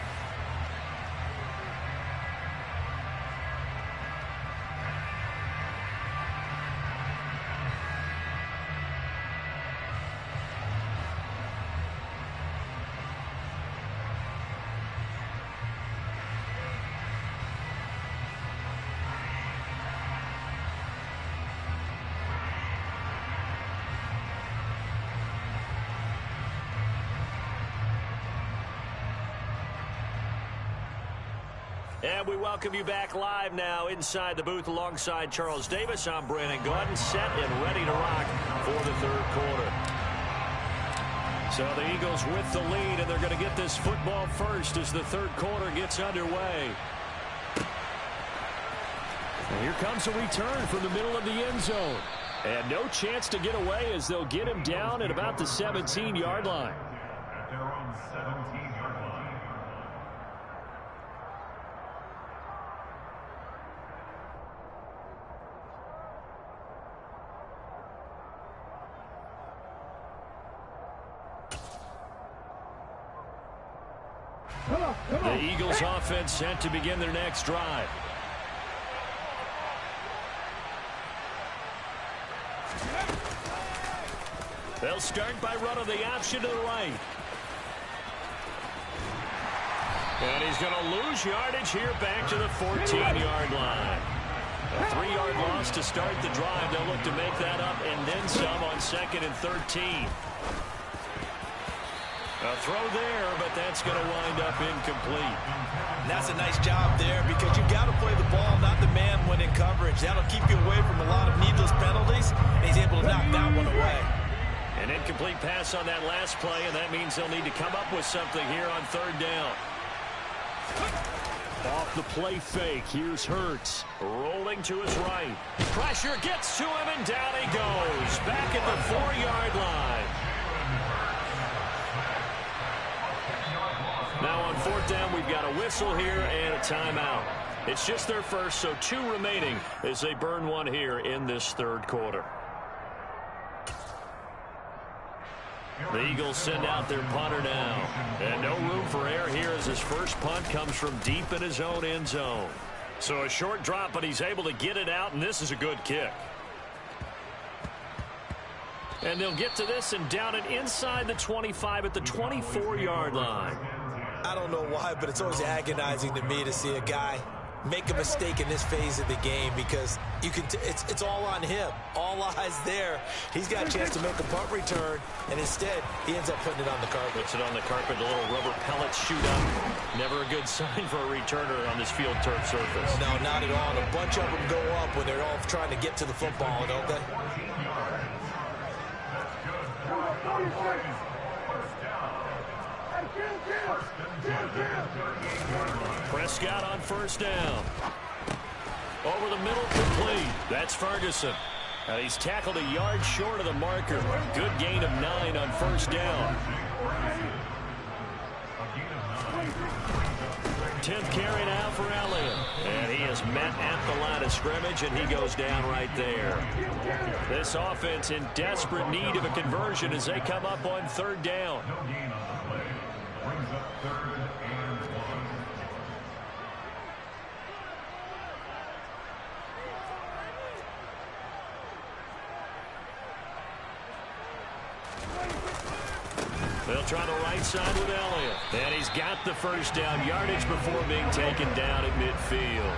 And we welcome you back live now inside the booth alongside Charles Davis. I'm Brandon Gordon, set and ready to rock for the third quarter. So the Eagles with the lead, and they're going to get this football first as the third quarter gets underway. And here comes a return from the middle of the end zone. And no chance to get away as they'll get him down at about the 17-yard line. The Eagles offense set to begin their next drive. They'll start by running the option to the right. And he's going to lose yardage here back to the 14-yard line. A 3-yard loss to start the drive. They'll look to make that up and then some on 2nd and 13. A throw there, but that's going to wind up incomplete. And that's a nice job there because you've got to play the ball, not the man when in coverage. That'll keep you away from a lot of needless penalties, and he's able to knock that one away. An incomplete pass on that last play, and that means they'll need to come up with something here on third down. Off the play fake, here's Hurts, rolling to his right. Pressure gets to him, and down he goes. Back at the 4-yard line. Now on fourth down, we've got a whistle here and a timeout. It's just their first, so 2 remaining as they burn one here in this third quarter. The Eagles send out their punter now. And no room for error here as his first punt comes from deep in his own end zone. So a short drop, but he's able to get it out, and this is a good kick. And they'll get to this and down it inside the 25 at the 24-yard line. I don't know why, but it's always agonizing to me to see a guy make a mistake in this phase of the game because you can it's all on him. All eyes there. He's got a chance to make a punt return, and instead he ends up putting it on the carpet. Puts it on the carpet, the little rubber pellets shoot up. Never a good sign for a returner on this field turf surface. No, not at all. And a bunch of them go up when they're all trying to get to the football, don't they? Prescott on first down. Over the middle, complete. That's Ferguson. He's tackled a yard short of the marker. Good gain of 9 on first down. 10th carry now for Elliott. And he is met at the line of scrimmage, and he goes down right there. This offense in desperate need of a conversion as they come up on 3rd down. They'll try the right side with Elliott. And he's got the first down yardage before being taken down at midfield.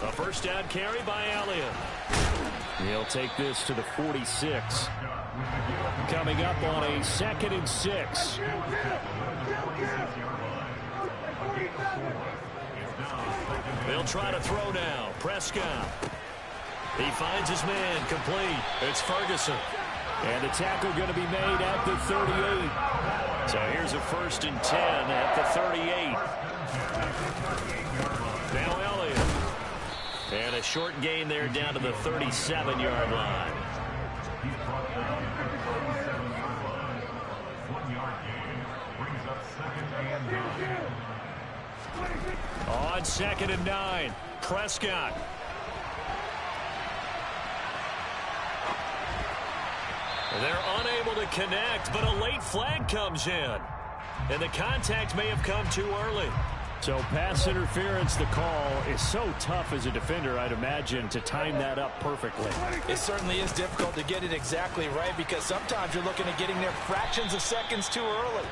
A first down carry by Elliott. He'll take this to the 46. Coming up on a 2nd and 6. They'll try to throw now. Prescott. He finds his man. Complete. It's Ferguson. And the tackle going to be made at the 38. So here's a 1st and 10 at the 38. Now Elliott. And a short gain there down to the 37-yard line. On 2nd and 9, Prescott. They're unable to connect, but a late flag comes in. And the contact may have come too early. So pass interference, the call is so tough as a defender, I'd imagine, to time that up perfectly. It certainly is difficult to get it exactly right because sometimes you're looking at getting there fractions of seconds too early.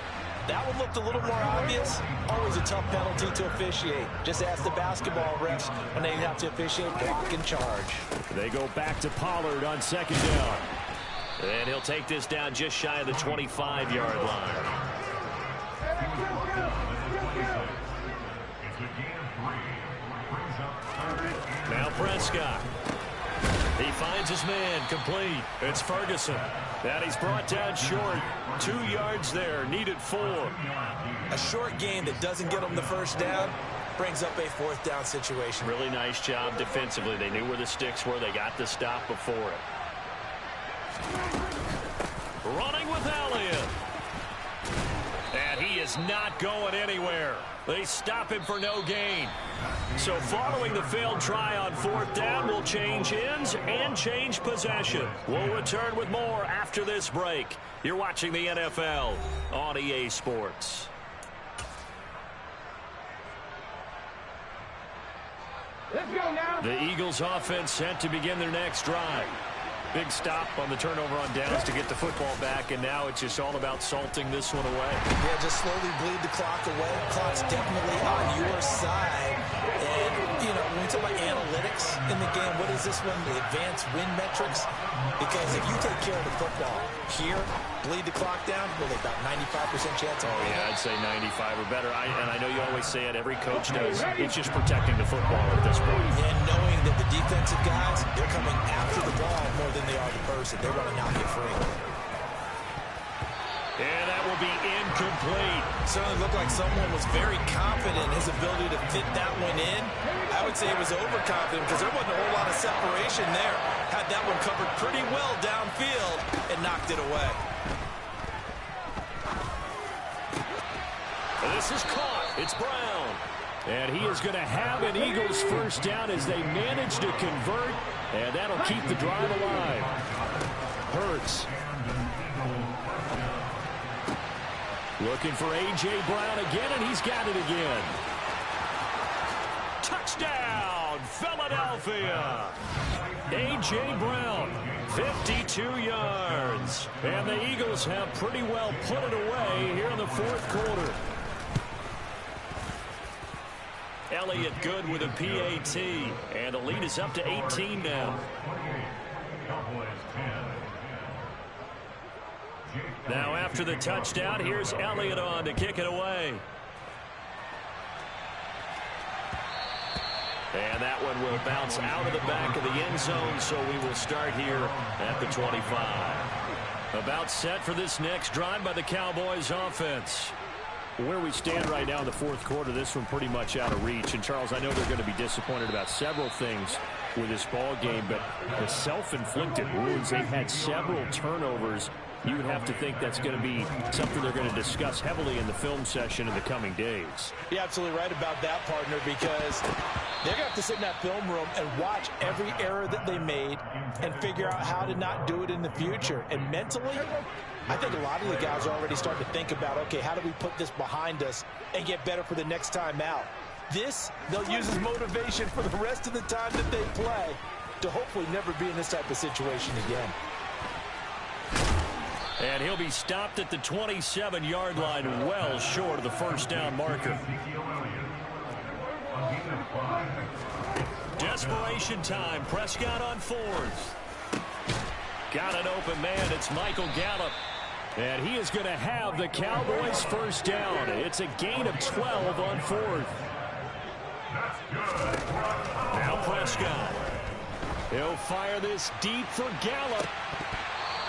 That one looked a little more obvious. Always a tough penalty to officiate. Just ask the basketball refs when they have to officiate block and charge. They go back to Pollard on 2nd down. And he'll take this down just shy of the 25-yard line. Now Prescott. He finds his man. Complete. It's Ferguson. And he's brought down short. 2 yards there. Needed 4. A short gain that doesn't get them the first down brings up a 4th down situation. Really nice job defensively. They knew where the sticks were. They got the stop before it. Running with Elliott. And he is not going anywhere. They stop him for no gain. So following the failed try on 4th down, we'll change ends and change possession. We'll return with more after this break. You're watching the NFL on EA Sports. Let's go now. The Eagles offense set to begin their next drive. Big stop on the turnover on downs to get the football back, and now it's just all about salting this one away. Yeah, just slowly bleed the clock away. The clock's definitely on your side. And, you know, when we talk about analytics in the game, what is this one? The advanced win metrics? Because if you take care of the football here, bleed the clock down, well, about 95% chance of winning. Yeah, I'd say 95 or better. And I know you always say it, every coach does. It's just protecting the football at this point. And knowing that the defensive guys, they're coming after the ball more than they are the person. They want to knock it free. And that will be incomplete. Certainly looked like someone was very confident in his ability to fit that one in. I would say it was overconfident because there wasn't a whole lot of separation there. Had that one covered pretty well downfield and knocked it away. This is caught. It's Brown. And he is going to have an Eagles first down as they manage to convert. And that'll keep the drive alive. Hurts. Looking for A.J. Brown again, and he's got it again. Touchdown, Philadelphia. A.J. Brown, 52 yards. And the Eagles have pretty well put it away here in the 4th quarter. Elliott good with a PAT, and the lead is up to 18 now. Now after the touchdown, here's Elliott on to kick it away. And that one will bounce out of the back of the end zone, so we will start here at the 25. About set for this next drive by the Cowboys offense. Where we stand right now in the fourth quarter, this one pretty much out of reach. And, Charles, I know they're going to be disappointed about several things with this ball game, but the self-inflicted wounds, they've had several turnovers. You would have to think that's going to be something they're going to discuss heavily in the film session in the coming days. You're absolutely right about that, partner, because they're going to have to sit in that film room and watch every error that they made and figure out how to not do it in the future. And mentally, I think a lot of the guys are already starting to think about, okay, how do we put this behind us and get better for the next time out? This, they'll use as motivation for the rest of the time that they play to hopefully never be in this type of situation again. And he'll be stopped at the 27-yard line, well short of the first down marker. Desperation time. Prescott on fourth. Got an open man. It's Michael Gallup. And he is going to have the Cowboys first down. It's a gain of 12 on fourth. Now Prescott. He'll fire this deep for Gallup.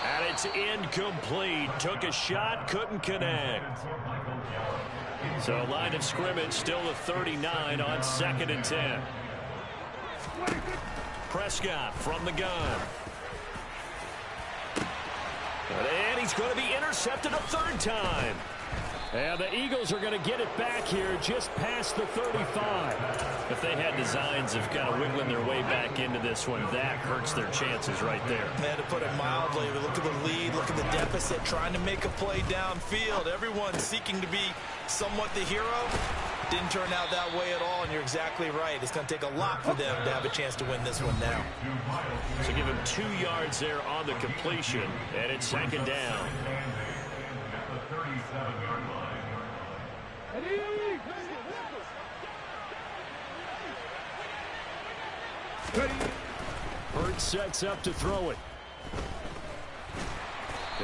And it's incomplete. Took a shot, couldn't connect. So line of scrimmage still the 39 on 2nd and 10. Prescott from the gun. And he's going to be intercepted a third time. And the Eagles are going to get it back here just past the 35. If they had designs of kind of wiggling their way back into this one, that hurts their chances right there. Man, to put it mildly, look at the lead, look at the deficit, trying to make a play downfield. Everyone seeking to be somewhat the hero. Didn't turn out that way at all, and you're exactly right. It's going to take a lot for them to have a chance to win this one now. So give him 2 yards there on the completion, and it's 2nd down. Hurts sets up to throw it.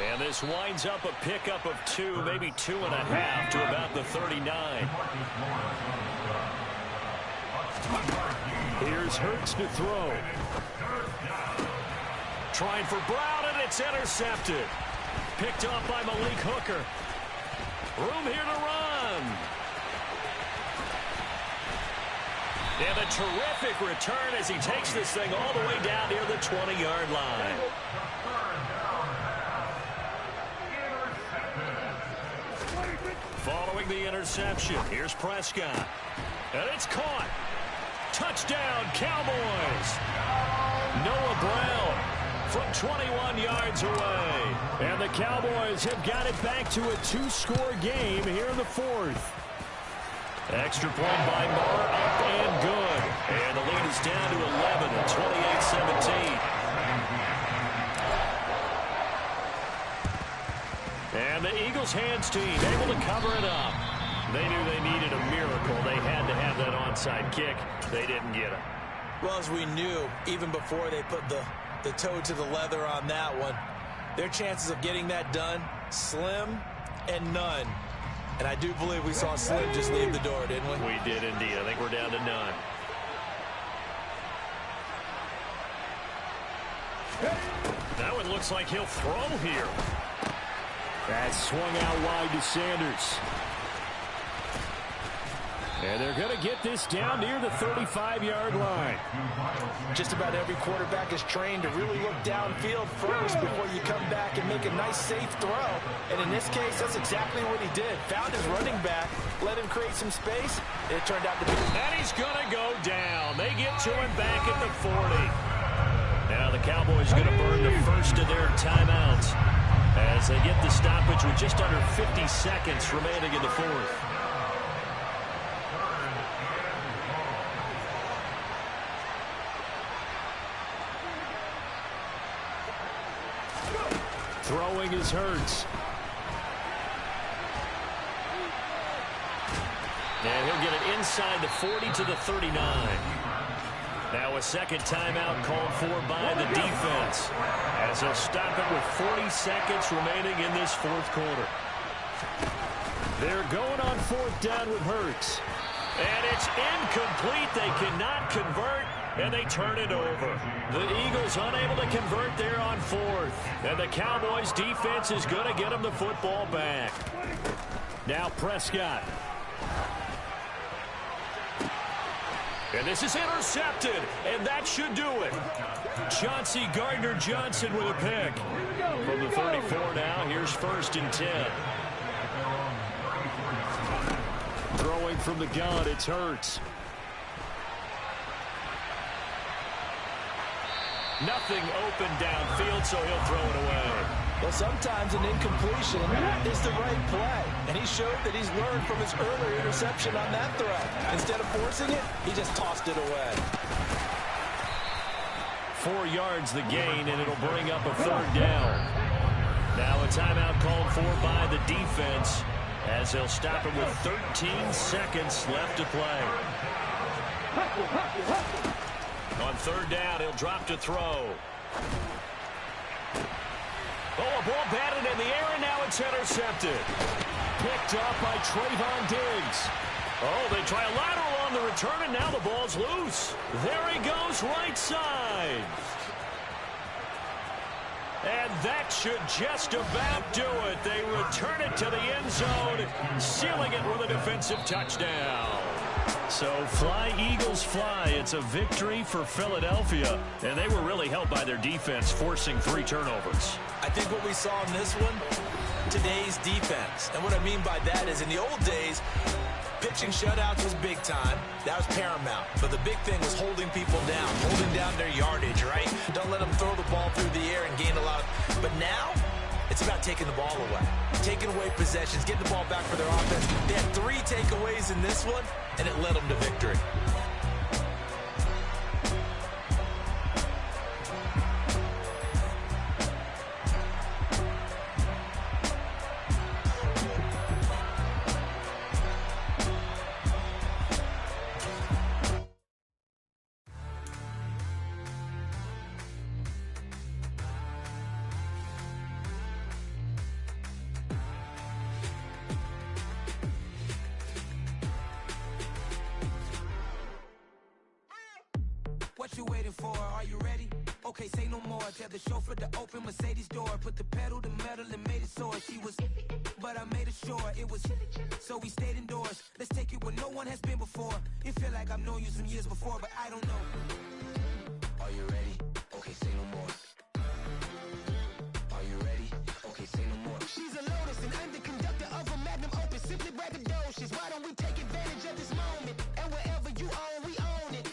And this winds up a pickup of 2, maybe 2.5 to about the 39. Here's Hurts to throw. Trying for Brown, and it's intercepted. Picked off by Malik Hooker. Room here to run. And a terrific return as he takes this thing all the way down near the 20-yard line. Following the interception, here's Prescott. And it's caught. Touchdown, Cowboys. Noah Brown from 21 yards away. And the Cowboys have got it back to a 2-score game here in the fourth. Extra point by Moore, up and good. And the lead is down to 11 at 28-17. And the Eagles hands team able to cover it up. They knew they needed a miracle. They had to have that onside kick. They didn't get it. Well, as we knew, even before they put the toe to the leather on that one, their chances of getting that done, slim and none. And I do believe we saw Slim just leave the door, didn't we? We did indeed. I think we're down to none. That one looks like he'll throw here. That swung out wide to Sanders. And they're going to get this down near the 35-yard line. Just about every quarterback is trained to really look downfield first before you come back and make a nice, safe throw. And in this case, that's exactly what he did. Found his running back, let him create some space, and it turned out to be... And he's going to go down. They get to him back at the 40. Now the Cowboys going to burn the first of their timeouts as they get the stoppage with just under 50 seconds remaining in the fourth. Throwing is Hurts. And he'll get it inside the 40 to the 39. Now a second timeout called for by the defense as they'll stop it with 40 seconds remaining in this fourth quarter. They're going on 4th down with Hurts. And it's incomplete. They cannot convert. and they turn it over. The Eagles unable to convert there on fourth, and the Cowboys defense is going to get them the football back. Now Prescott. And this is intercepted, and that should do it. Chauncey Gardner-Johnson with a pick. From the 34 now, here's 1st and 10. Throwing from the gun, it's Hurts. Nothing open downfield, so he'll throw it away. Well, sometimes an incompletion is the right play. And he showed that he's learned from his earlier interception on that throw. Instead of forcing it, he just tossed it away. 4 yards the gain, and it'll bring up a 3rd down. Now a timeout called for by the defense, as they'll stop it with 13 seconds left to play. On 3rd down, he'll drop to throw. Oh, a ball batted in the air, and now it's intercepted. Picked up by Trayvon Diggs. Oh, they try a lateral on the return, and now the ball's loose. There he goes, right side. And that should just about do it. They return it to the end zone, sealing it with a defensive touchdown. So fly, Eagles, fly. It's a victory for Philadelphia, and they were really helped by their defense, forcing 3 turnovers. I think what we saw in this one, today's defense. And what I mean by that is in the old days, pitching shutouts was big time. That was paramount. But the big thing was holding people down, holding down their yardage, right? Don't let them throw the ball through the air and gain a lot of... But now, it's about taking the ball away. Taking away possessions, getting the ball back for their offense. They had 3 takeaways in this one, and it led them to victory. What you waiting for? Are you ready? Okay, say no more. Tell the chauffeur to open Mercedes door. Put the pedal to metal and made it soar. She was, but I made it sure it was. So we stayed indoors. Let's take it where no one has been before. It feel like I've known you some years before, but I don't know. Are you ready? Okay, say no more. Are you ready? Okay, say no more. She's a Lotus and I'm the conductor of a Magnum Opus. Simply braggadocious. Why don't we take advantage of this moment? And wherever you own, we own it.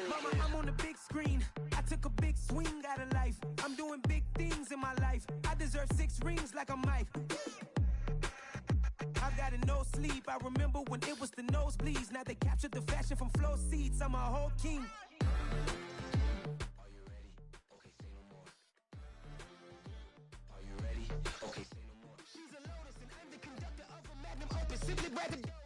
Mama, I'm on the big screen. I took a big swing out of life. I'm doing big things in my life. I deserve 6 rings like a Mike. I've got no sleep. I remember when it was the nosebleeds. Now they captured the fashion from floor seats. I'm a whole king. Are you ready? Okay, say no more. Are you ready? Okay, say no more. She's a Lotus and I'm the conductor of a Magnum Opus. Simply braggadocious.